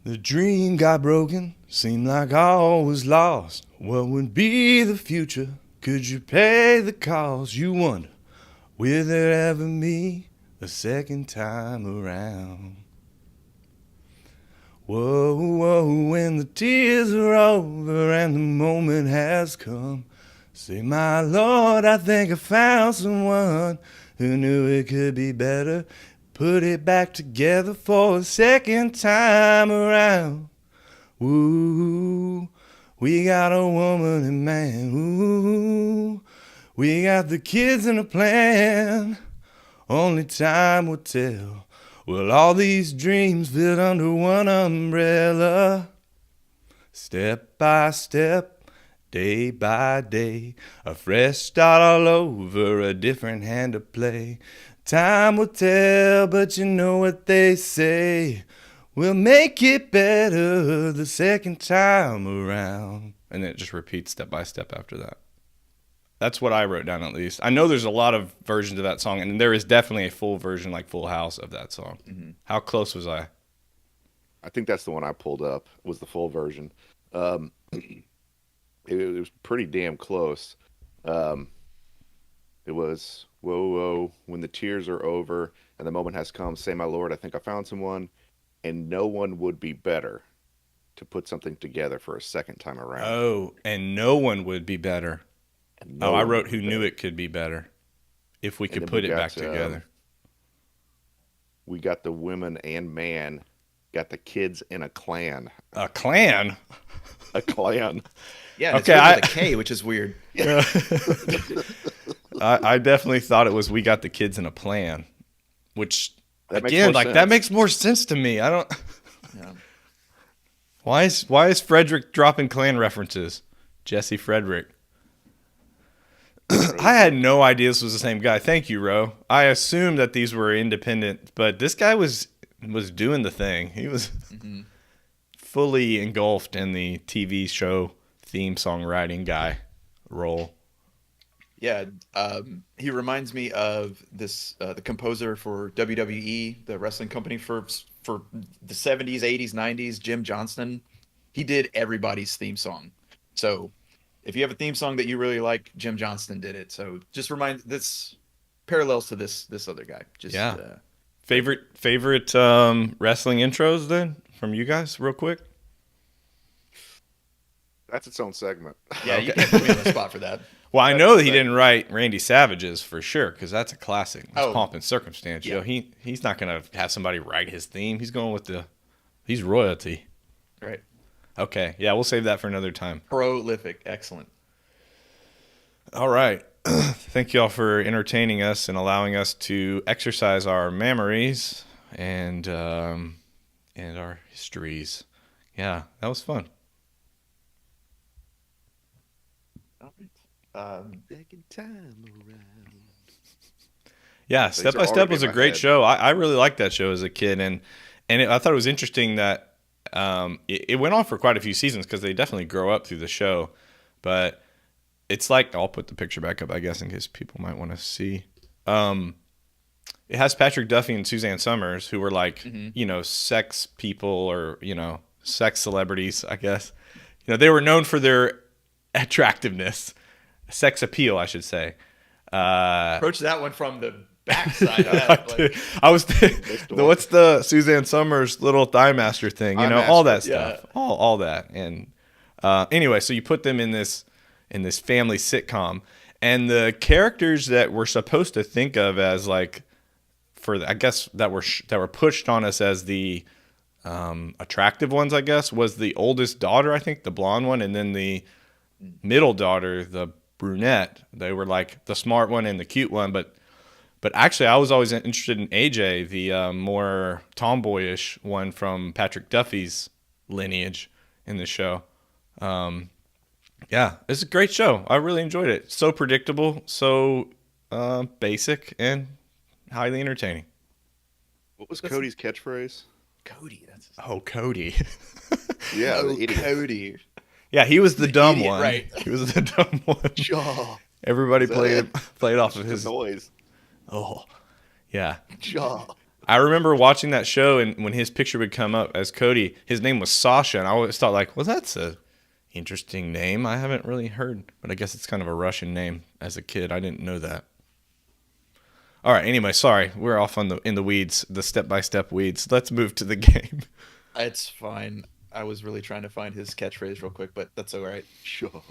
The dream got broken, seemed like all was lost. What would be the future? Could you pay the cost? You wonder, will there ever be a second time around? Whoa, whoa, when the tears are over and the moment has come, say, my Lord, I think I found someone who knew it could be better. Put it back together for a second time around. Woo, we got a woman and man. Woo, we got the kids in a plan. Only time will tell. Will all these dreams fit under one umbrella? Step by step, day by day, a fresh start all over, a different hand to play. Time will tell, but you know what they say. We'll make it better the second time around. And then it just repeats step by step after that. That's what I wrote down, at least. I know there's a lot of versions of that song, and there is definitely a full version, like Full House, of that song. Mm-hmm. How close was I? I think that's the one I pulled up, was the full version. It was pretty damn close. It was, whoa, whoa, when the tears are over and the moment has come, say, my Lord, I think I found someone, and no one would be better to put something together for a second time around. Oh, and no one would be better. And no I one wrote would who be knew better. it could be better if we And could then put we it got, back together. We got the women and man, got the kids in a clan. A clan? A clan. Yeah, and Okay, it's written with a K, which is weird. I definitely thought it was we got the kids in a plan, which, That makes again, more that sense. makes more sense to me. I don't... Yeah. Why is Frederick dropping clan references? Jesse Frederick. I had no idea this was the same guy. Thank you, Ro. I assumed that these were independent, but this guy was doing the thing. He was fully engulfed in the TV show theme songwriting guy role. Yeah, he reminds me of this the composer for WWE, the wrestling company for the 70s, 80s, 90s, Jim Johnston. He did everybody's theme song. So if you have a theme song that you really like, Jim Johnston did it. So just remind this parallels to this other guy. Just Yeah. Favorite wrestling intros then from you guys, real quick. That's its own segment. yeah, you can't put me on the spot for that. Well, I know that he didn't write Randy Savage's for sure, because that's a classic. It's Oh. Pomp and Circumstance. Yeah. You know, he's not gonna have somebody write his theme. He's going with he's royalty. Right. Okay, yeah, we'll save that for another time. Prolific. Excellent. All right. thank you all for entertaining us and allowing us to exercise our memories and our histories. Yeah, that was fun. All right. Back in time around. Yeah, These Step are by Step already was in a my great head. show. I really liked that show as a kid, and I thought it was interesting that it went on for quite a few seasons because they definitely grow up through the show. But it's like I'll put the picture back up, I guess, in case people might want to see. It has Patrick Duffy and Suzanne Summers, who were like sex people or sex celebrities, I guess. They were known for their attractiveness, sex appeal, I should say. Approach that one from the backside. Of that, like, I was one. what's the Suzanne Summers little thigh master thing? All that stuff, yeah. all that. And anyway, so you put them in this family sitcom, and the characters that we're supposed to think of as like I guess that were pushed on us as the attractive ones, I guess, was the oldest daughter, I think, the blonde one, and then the middle daughter, the brunette. They were like the smart one and the cute one, but actually I was always interested in AJ, the more tomboyish one from Patrick Duffy's lineage in the show. Yeah, it's a great show. I really enjoyed it. So predictable, so basic, and highly entertaining. What was Cody's catchphrase? Cody. That's Oh, Cody. Yeah, the idiot. Cody. Yeah, he was the dumb idiot, one. right. He was the dumb one. Jaw. Everybody Is that played off of The his. noise. Oh, yeah. Jaw. I remember watching that show, and when his picture would come up as Cody, his name was Sasha, and I always thought like, well, that's a interesting name. I haven't really heard, but I guess it's kind of a Russian name. As a kid, I didn't know that. All right. Anyway, sorry, we're off in the weeds, the step-by-step weeds. Let's move to the game. It's fine. I was really trying to find his catchphrase real quick, but that's all right. Jaw.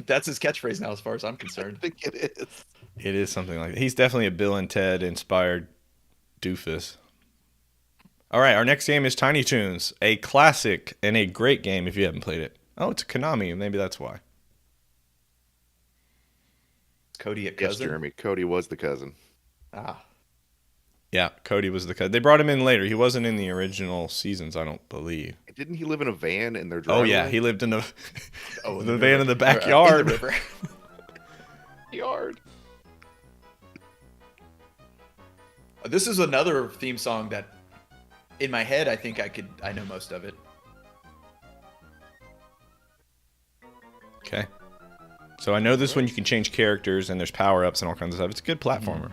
That's his catchphrase now, as far as I'm I concerned. think it is. It is something like that. He's definitely a Bill and Ted inspired doofus. All right, our next game is Tiny Toons, a classic and a great game if you haven't played it. Oh, it's a Konami. Maybe that's why. Cody at Yes, cousin. Jeremy. Cody was the cousin. Ah, Yeah, Cody was the cut. They brought him in later. He wasn't in the original seasons, I don't believe. Didn't he live in a van in their Oh driveway? yeah, he lived in the in the the van river. in the In backyard. the river. Yard. This is another theme song that, in my head, I know most of it. Okay. So I know this one you can change characters and there's power ups and all kinds of stuff. It's a good platformer.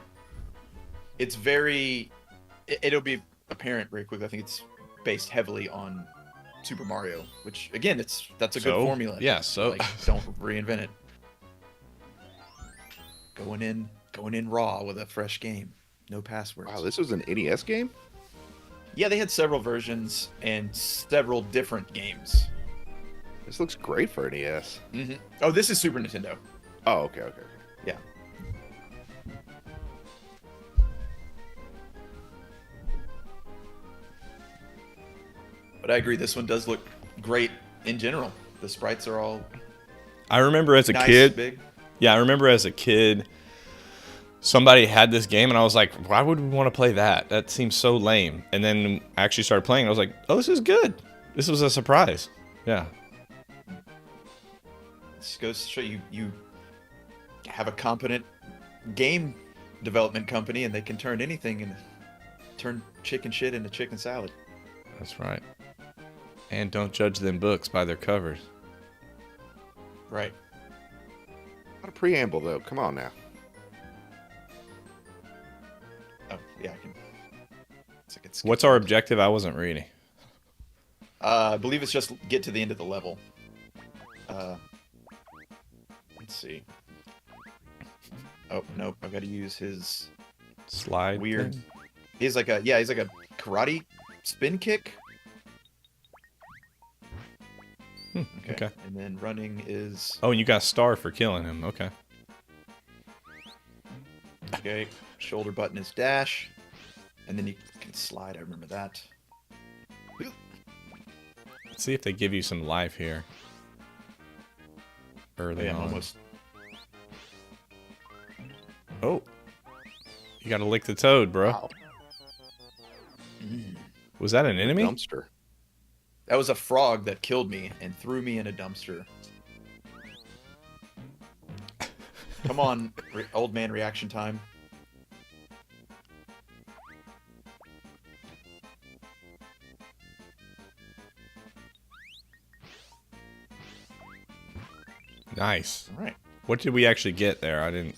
It's very. It'll be apparent very quickly. I think it's based heavily on Super Mario, which again, that's a good So, formula. yeah, so- like, don't reinvent it. Going in raw with a fresh game, no passwords. Wow, this was an NES game? Yeah, they had several versions and several different games. This looks great for NES. Mm-hmm. Oh, this is Super Nintendo. Oh, okay. Yeah. But I agree, this one does look great in general. The sprites are all I remember as a nice, kid. big. Yeah, I remember as a kid, somebody had this game, and I was like, why would we want to play that? That seems so lame. And then I actually started playing, and I was like, oh, this is good. This was a surprise. Yeah. This goes to show you have a competent game development company, and they can turn anything and turn chicken shit into chicken salad. That's right. And don't judge them books by their covers. Right. Not a preamble, though. Come on now. Oh, yeah, I can. It's like it's What's our objective? I wasn't reading. I believe it's just get to the end of the level. Let's see. Oh, nope. I've got to use his Slide. weird. thing? He's like a karate spin kick. Okay. And then running is Oh, and you got a star for killing him. Okay. okay. Shoulder button is dash, and then you can slide. I remember that. Let's see if they give you some life here. Early Yeah, I'm on. almost. Oh. You gotta lick the toad, bro. Wow. Was that an enemy? Dumpster. That was a frog that killed me and threw me in a dumpster. Come on, old man reaction time. Nice. All right. What did we actually get there? I didn't...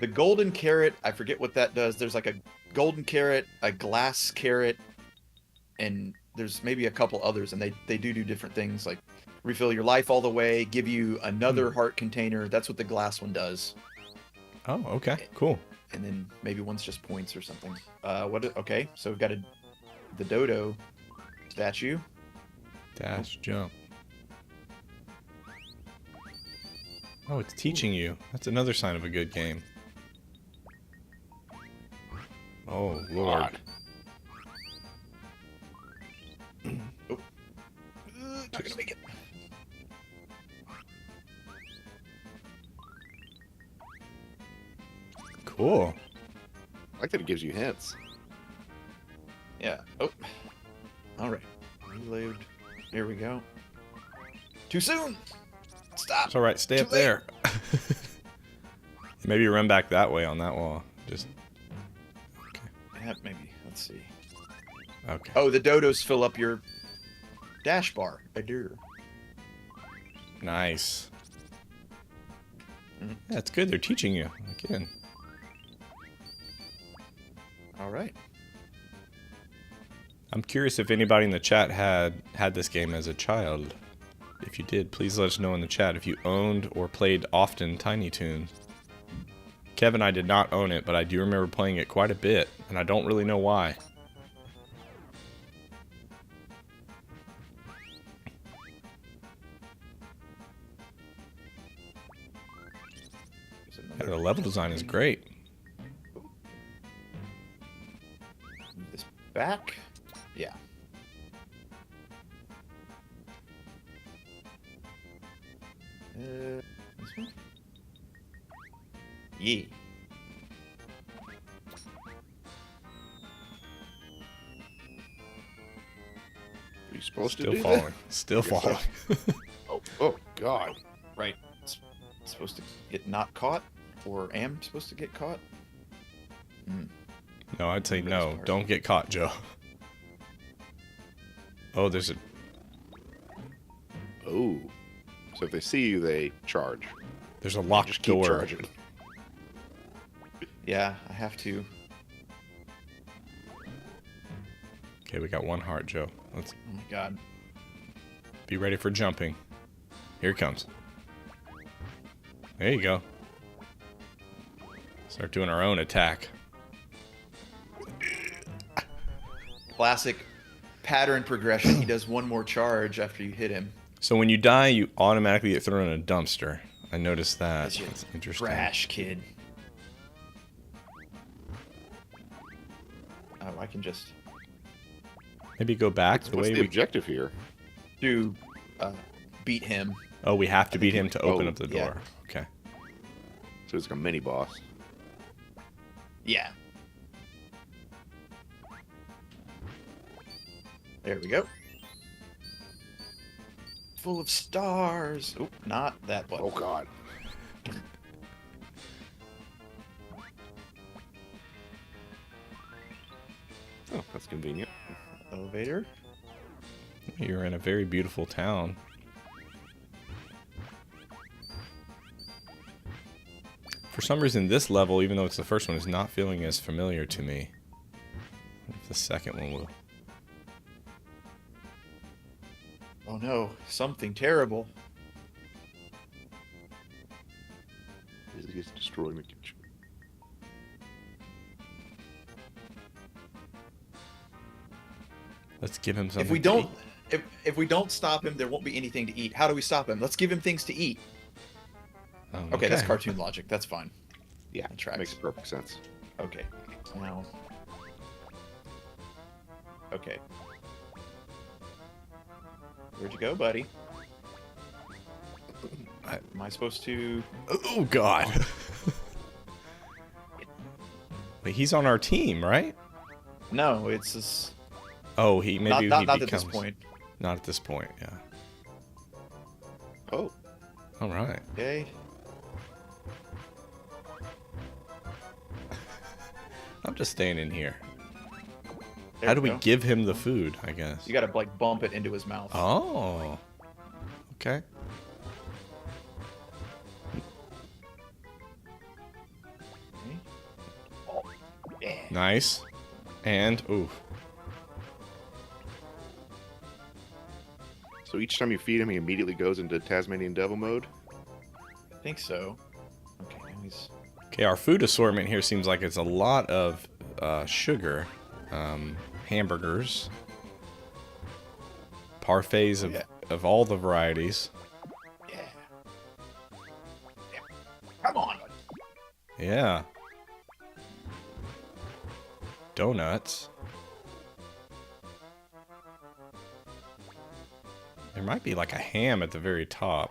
The golden carrot, I forget what that does. There's like a golden carrot, a glass carrot, and there's maybe a couple others, and they do different things, like refill your life all the way, give you another heart container. That's what the glass one does. Oh, okay. Cool. And then maybe one's just points or something. Okay, so we've got the dodo statue. Dash, jump. Oh, it's teaching you. That's another sign of a good game. Oh, Lord. God. Not gonna make it. Cool. I like that it gives you hints. Yeah. Oh. All right. Reload. Here we go. Too soon. Stop. It's alright, stay Too up late. there. Maybe run back that way on that wall. Just... Yeah, maybe. Let's see. Okay. Oh, the dodos fill up your dash bar. I do. Nice. Mhm. Yeah, it's good. They're teaching you. Again. All right. I'm curious if anybody in the chat had this game as a child. If you did, please let us know in the chat if you owned or played often Tiny Toons. Kevin, I did not own it, but I do remember playing it quite a bit, and I don't really know why. There's Yeah, another. the level design is great. Move this back. Yeah. This one? Yeah. Are you supposed Still to do falling. Still falling. that? Oh, God. Right. It's supposed to get not caught, or am supposed to get caught. No, I'd say Remember this no. part. Don't get caught, Joe. Oh, there's a... Oh. So if they see you, they charge. There's a locked Just keep door. charging. Yeah, I have to. Okay, we got one heart, Joe. Let's Oh my god. be ready for jumping. Here it comes. There you go. Start doing our own attack. Classic pattern progression. He does one more charge after you hit him. So when you die, you automatically get thrown in a dumpster. I noticed that. That's your That's interesting. Trash kid. Oh, I can just Maybe go back the What's way the we... objective here? do beat him. Oh, we have to beat him to open oh, up the yeah. door. Okay. So it's like a mini boss. Yeah. There we go. Full of stars. Oh, not that button. Oh, God. Oh, that's convenient. Elevator. You're in a very beautiful town. For some reason, this level, even though it's the first one, is not feeling as familiar to me. The second one will. Oh no, something terrible. He's destroying the kitchen. Let's give him something. If we to don't eat. if we don't stop him, there won't be anything to eat. How do we stop him? Let's give him things to eat. Oh, Okay, that's cartoon logic. That's fine. Yeah, That tracks. makes perfect sense. Okay. Now. Okay. Where'd you go, buddy? Am I supposed to? Oh God! But he's on our team, right? No, it's just Oh, he maybe not he at becomes. this point. Not at this point, yeah. Oh, All right. Okay. I'm just staying in here. There How do we go. give him the food, I guess? You gotta like bump it into his mouth. Oh. Okay. Okay. Oh, yeah. Nice. And, ooh. so each time you feed him, he immediately goes into Tasmanian Devil mode. I think so. Okay, now he's Okay, our food assortment here seems like it's a lot of sugar, hamburgers, parfaits of, Yeah. of all the varieties. yeah. Come on. Yeah. Donuts. There might be like a ham at the very top.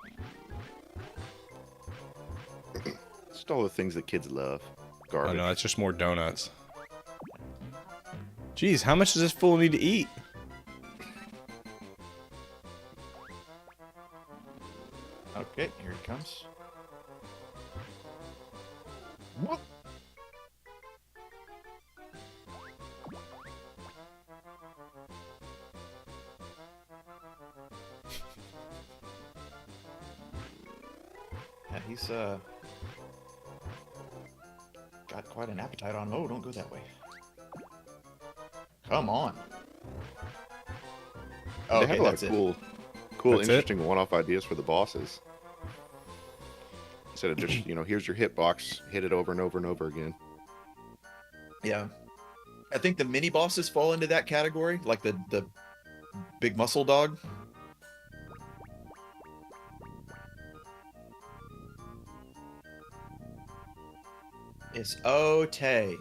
Just all the things that kids love. Oh Garbage. no, that's just more donuts. Jeez, how much does this fool need to eat? Okay, here he comes. Whoop. Yeah, he's got quite an appetite on him. Oh, don't go that way. Come on. They Okay, have a lot that's of it. cool, That's it? interesting one-off ideas for the bosses. Instead of just, here's your hitbox, hit it over and over and over again. Yeah. I think the mini bosses fall into that category, like the big muscle dog. It's Otay.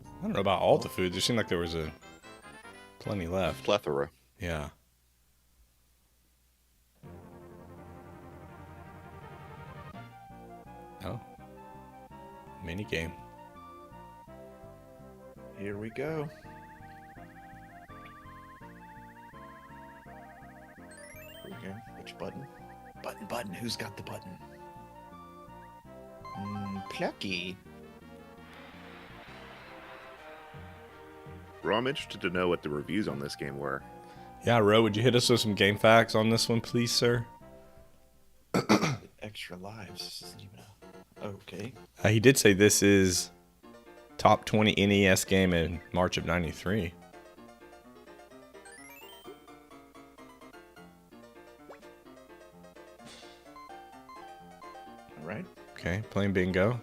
I don't know about all the food. There seemed like there was plenty left. Plethora. Yeah. Oh. Mini game. Here we go. Here we go. Which button? Button. Who's got the button? Plucky. Bro, I'm interested to know what the reviews on this game were. Yeah, Ro, would you hit us with some game facts on this one, please, sir? Extra lives. This isn't even okay. He did say this is top 20 NES game in March of '93. All right. Okay, playing bingo.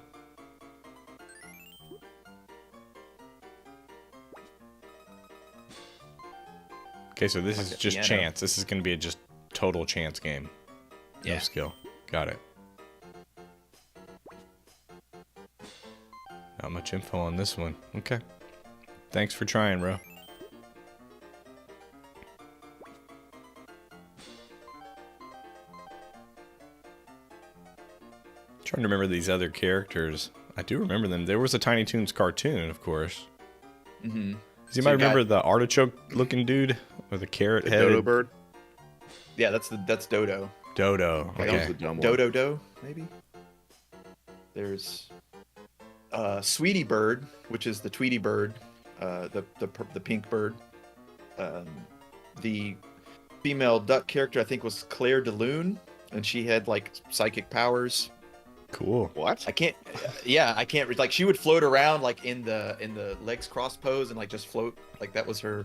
Okay, so this is the just piano. chance. This is going to be a just total chance game. No Yeah. skill. Got it. Not much info on this one. Okay. Thanks for trying, bro. Trying to remember these other characters. I do remember them. There was a Tiny Toons cartoon, of course. Mm-hmm. Does anybody So you got- remember the artichoke-looking dude with a carrot The head? dodo bird? Yeah, that's Dodo. Dodo. That was Okay. the dumb one. Dodo, maybe. There's Sweetie Bird, which is the Tweety bird, the pink bird. The female duck character I think was Claire de Lune, and she had like psychic powers. Cool. What? I can't. Yeah, I can't. Like she would float around like in the legs cross pose and like just float. Like that was her.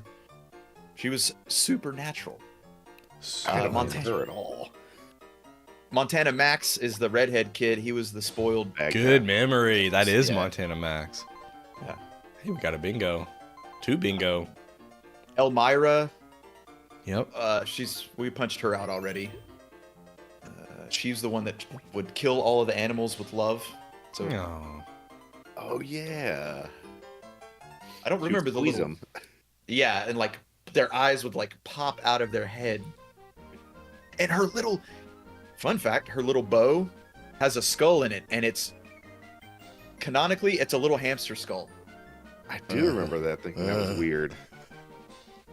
She was supernatural. I don't Montana. remember her at all. Montana Max is the redhead kid. He was the spoiled. Bad Good guy. memory. That is Yeah. Montana Max. Yeah. Hey, we got a bingo. 2 bingo. Elmira. Yep. We punched her out already. She's the one that would kill all of the animals with love. So Oh. Oh, yeah. I don't She would remember the squeeze little. 'em. Yeah, and like their eyes would like pop out of their head. And her little, fun fact, her little bow has a skull in it, and it's canonically it's a little hamster skull. I do remember that, thinking that was weird.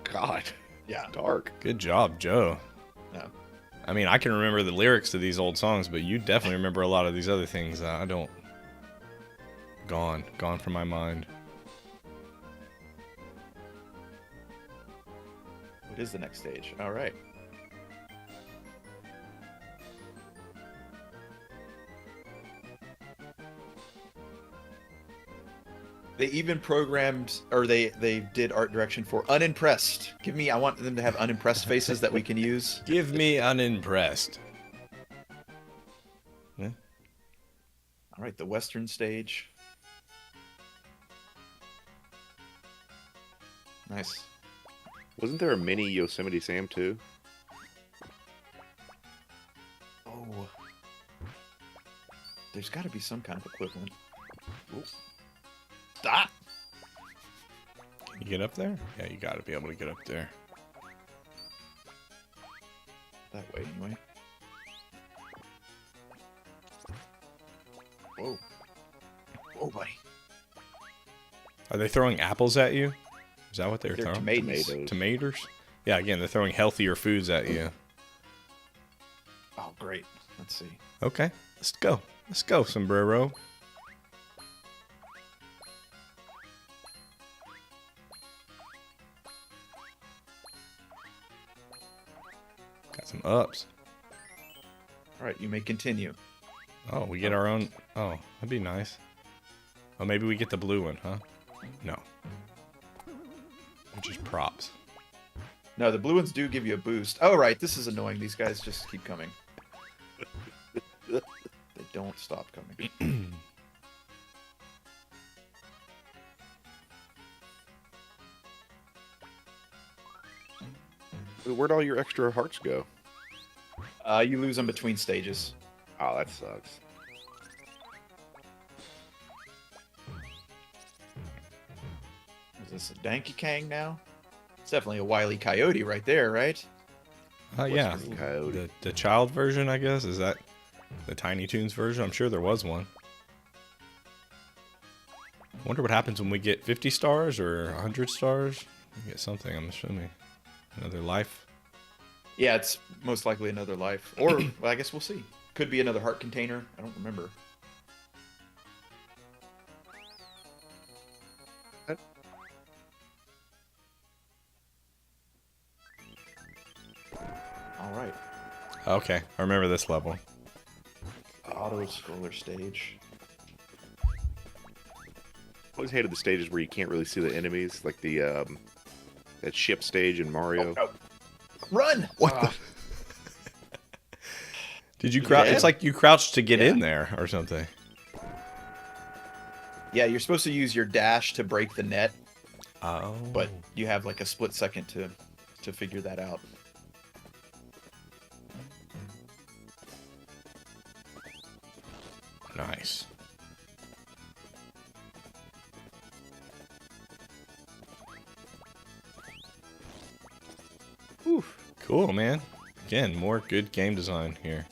God, Yeah. dark. Good job, Joe. No. I mean, I can remember the lyrics to these old songs, but you definitely remember a lot of these other things. I don't. Gone from my mind. What is the next stage? All right. They even programmed, or they did art direction for unimpressed. I want them to have unimpressed faces that we can use. Give me unimpressed. Yeah. All right, the western stage. Nice. Wasn't there a mini Yosemite Sam too? Oh. There's got to be some kind of equivalent. Ooh. Stop! Can you get up there? Yeah, you got to be able to get up there. That way, anyway. Whoa. Whoa, buddy. Are they throwing apples at you? Is that what they're They're throwing? tomatoes. Tomatoes? Yeah, again, they're throwing healthier foods at you. Oh, great. Let's see. Okay, let's go. Let's go, sombrero. Got some ups. All right, you may continue. Oh, we get our own. Oh, that'd be nice. Oh, maybe we get the blue one, huh? No. Which is props. No, the blue ones do give you a boost. Oh, right. This is annoying. These guys just keep coming. They don't stop coming. Where'd all your extra hearts go? You lose them between stages. Oh, that sucks. Is this a Danky Kang now? It's definitely a Wile E. Coyote right there, right? Yeah. Western Coyote. The child version, I guess. Is that the Tiny Toons version? I'm sure there was one. I wonder what happens when we get 50 stars or 100 stars. We get something, I'm assuming. Another life. Yeah, it's most likely another life. Or, well, I guess we'll see. Could be another heart container. I don't remember. All right. Okay, I remember this level. Auto scroller stage. I always hated the stages where you can't really see the enemies, like the that ship stage in Mario. Oh, run! What Did you crouch? dead? It's like you crouched to get Yeah. in there or something. Yeah, you're supposed to use your dash to break the net, Oh. but you have like a split second to figure that out. Nice. Oof. Cool, man. Again, more good game design here.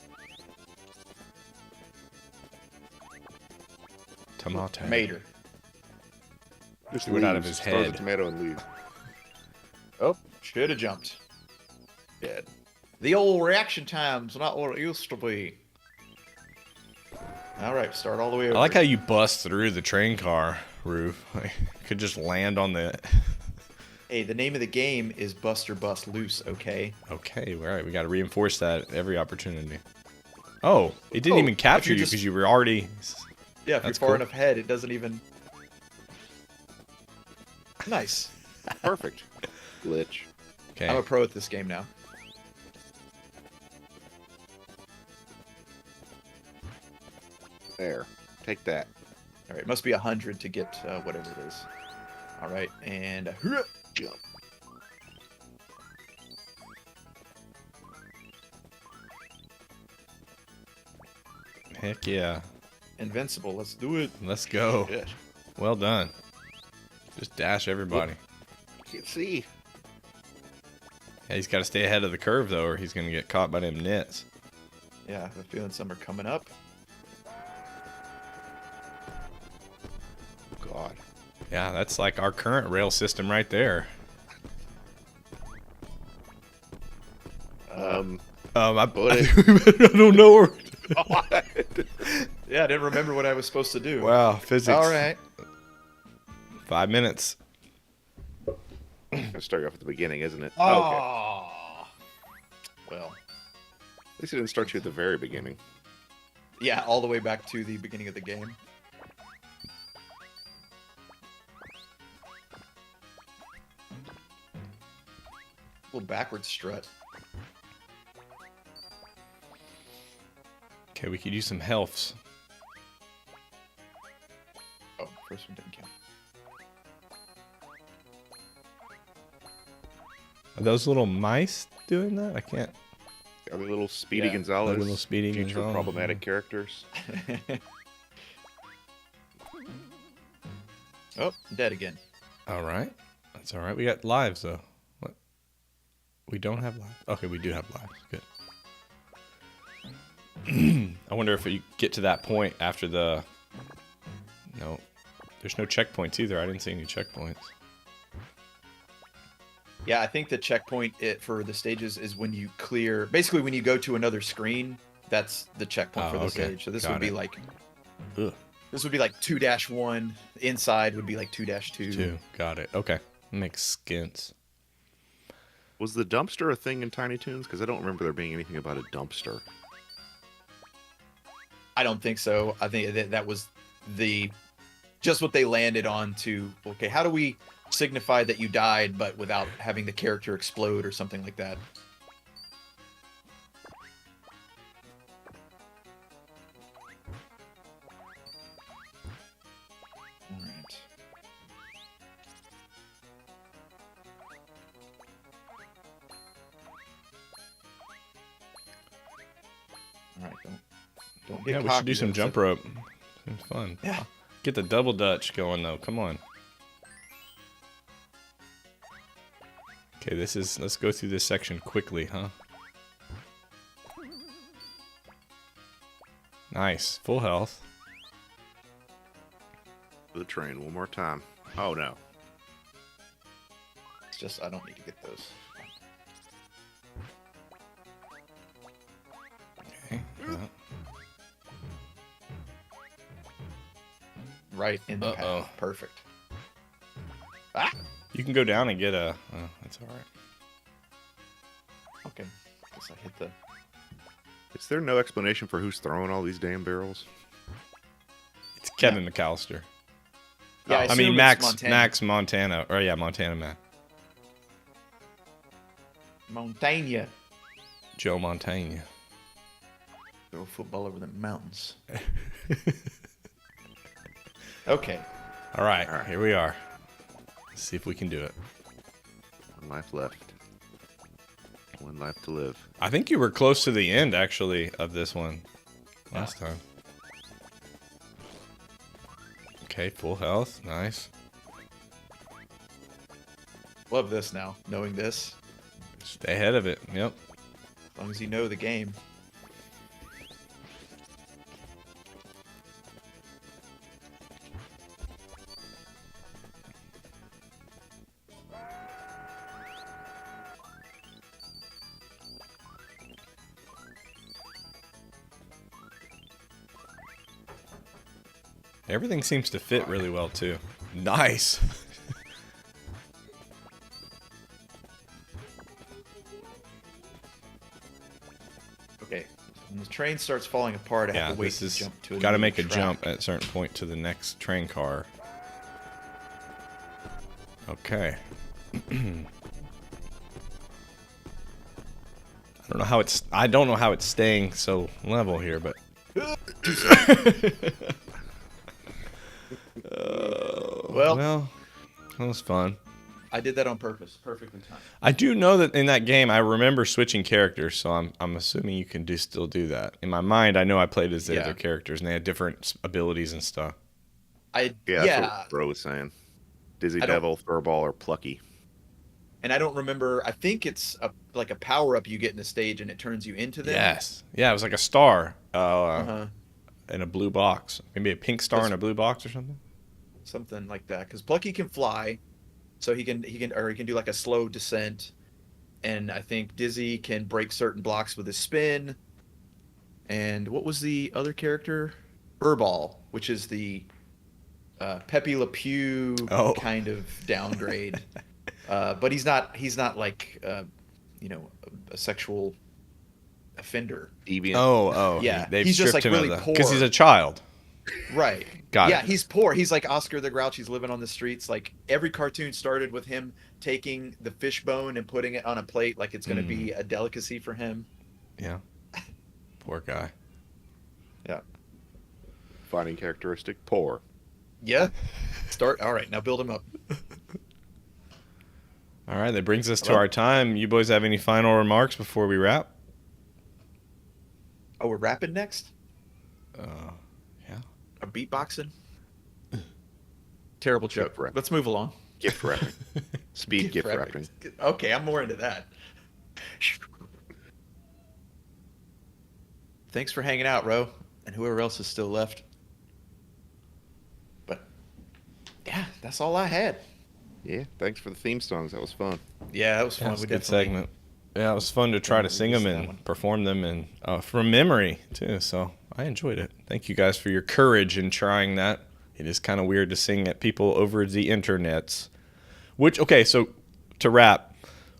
Tomato. Mater. Just Do it out of leaves, his throws head. a tomato and leaves. Oh, should have jumped. Dead. The old reaction time's not what it used to be. All right, start all the way over. I like how you bust through the train car roof. Like, could just land on the. Hey, the name of the game is Buster Bust Loose, okay? Okay, all right. We got to reinforce that at every opportunity. Oh, it didn't Oh, even capture if you're you just- because you were already. Yeah, if That's you're far cool. enough ahead, it doesn't even... Nice. Perfect. Glitch. Okay. I'm a pro at this game now. There. Take that. All right, it must be 100 to get whatever it is. All right, and... Jump. Heck yeah. Invincible, let's do it. Let's go. Shit. Well done. Just dash everybody. Can't see. Yeah, he's got to stay ahead of the curve though, or he's gonna get caught by them nets. Yeah, I have a feeling some are coming up. Yeah, that's like our current rail system right there. I don't know. Yeah, I didn't remember what I was supposed to do. Wow, physics. All right. 5 minutes. Gonna start you off at the beginning, isn't it? Oh. Okay. Well, At least it didn't start you at the very beginning. yeah, all the way back to the beginning of the game. Little backwards strut. Okay, we could use some healths. Oh, first one didn't count. Are those little mice doing that? I can't. Are they little Speedy Yeah, Gonzalez? little Speedy future Gonzalez. problematic characters. Oh, dead again. All right. That's all right. We got lives, though. What? We don't have lives. Okay, we do have lives. Good. I wonder if we get to that point after the... No. There's no checkpoints either. I didn't see any checkpoints. Yeah, I think the checkpoint for the stages is when you clear... Basically, when you go to another screen, that's the checkpoint for the okay. stage. So this Got would be it. like... Ugh. This would be like 2-1. Inside would be like 2-2. 2. Got it. Okay. Makes sense. Was the dumpster a thing in Tiny Toons? Because I don't remember there being anything about a dumpster. I don't think so. I think that was just what they landed on to, okay, how do we signify that you died but without having the character explode or something like that? All right. All right, don't get Yeah, we should cocky do some there. jump rope. Seems fun. Yeah. Get the double dutch going, though. Come on. Okay, let's go through this section quickly, huh? Nice. Full health. The train one more time. Oh no. It's just I don't need to get those. Okay. Yeah. Right in the Uh-oh. path. Perfect. Ah! You can go down and get a... Oh, that's alright. Okay. Guess I hit the... Is there no explanation for who's throwing all these damn barrels? It's Kevin McAllister. Yeah, I assume mean, it's Max Montana. Max Montana. Or yeah, Montana Man. Montana. Joe Montana. Throw football over the mountains. Okay. Alright, here we are. Let's see if we can do it. One life left. One life to live. I think you were close to the end, actually, of this one. Last time. Okay, full health. Nice. Love this now, knowing this. Stay ahead of it. Yep. As long as you know the game. Everything seems to fit really well, too. Nice. Okay. When the train starts falling apart, I Yeah, have to wait this to is... jump to a Gotta new make a track. jump at a certain point to the next train car. Okay. I don't know how it's staying so level here, but... Well, that was fun. I did that on purpose. Perfectly timed. I do know that in that game, I remember switching characters, so I'm assuming you can still do that. In my mind, I know I played as the Yeah. other characters, and they had different abilities and stuff. Yeah, that's what Bro was saying. Dizzy I don't- Devil, Furball, or Plucky. And I don't remember. I think it's like a power up you get in the stage, and it turns you into them. Yes. Yeah, it was like a star Uh-huh. in a blue box. Maybe a pink star in a blue box or something. something like that. Because Plucky can fly, so he can do like a slow descent, and I think Dizzy can break certain blocks with his spin. And what was the other character? Furball, which is the Pepe Le Pew kind of downgrade. But he's not like a sexual offender. Deviant. Oh, Yeah, they've he's just, stripped like, him really of poor. because he's a child. Right. Got yeah, it. he's poor. He's like Oscar the Grouch. He's living on the streets. Like every cartoon started with him taking the fish bone and putting it on a plate like it's going to be a delicacy for him. Yeah. Poor guy. Yeah. Defining characteristic, poor. Yeah. All right, now build him up. All right, that brings us to our time. You boys have any final remarks before we wrap? Oh, we're rapping next? Yeah. Or beatboxing? Terrible joke. Gift wrap. Let's move along. Gift wrapping. Speed gift wrapping. Okay, I'm more into that. Thanks for hanging out, Ro, and whoever else is still left. But yeah, that's all I had. Yeah, thanks for the theme songs. That was fun. Yeah, that was fun. That was a We good definitely- segment. Yeah, it was fun to try to sing them missed that and one. perform them and from memory too. So I enjoyed it. Thank you guys for your courage in trying that. It is kind of weird to sing at people over the internets. So to wrap,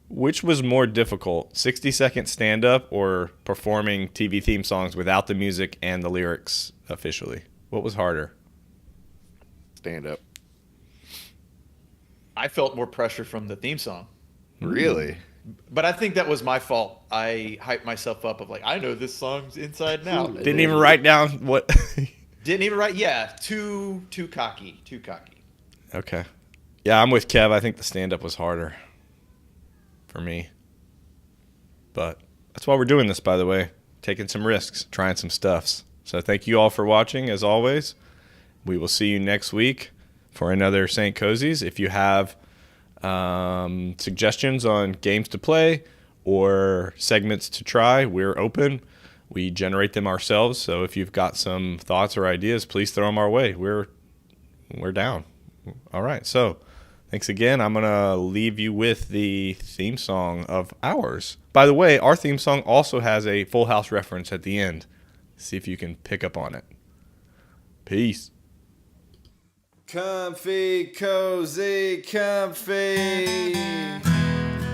which was more difficult, 60-second stand-up or performing TV theme songs without the music and the lyrics officially? What was harder? Stand up. I felt more pressure from the theme song. Really? But I think that was my fault. I hyped myself up of like, I know this song's inside and out. Didn't even write down what... Didn't even write. Yeah, too cocky. Too cocky. Okay. Yeah, I'm with Kev. I think the stand-up was harder for me. But that's why we're doing this, by the way. Taking some risks, trying some stuffs. So thank you all for watching, as always. We will see you next week for another St. Kohzee's. If you have suggestions on games to play or segments to try, we're open. We generate them ourselves. So if you've got some thoughts or ideas, please throw them our way. We're down. All right. So thanks again. I'm going to leave you with the theme song of ours. By the way, our theme song also has a Full House reference at the end. See if you can pick up on it. Peace. Comfy, cozy, comfy.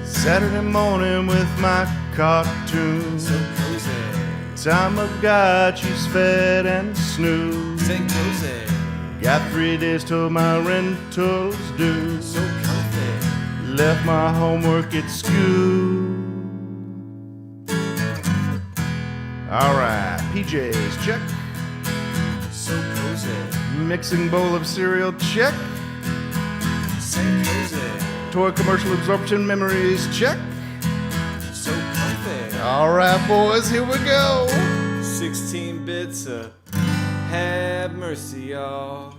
Saturday morning with my cartoons. So cozy. Time of God, she's fed and snoozed. St. Cozy. Got 3 days till my rental's due. So comfy. Left my homework at school. Alright, PJs, check. So cozy. Mixing bowl of cereal, check. St. Cozy. Toy commercial absorption memories, check. So comfy. Alright, boys, here we go. 16 bits of have mercy, y'all.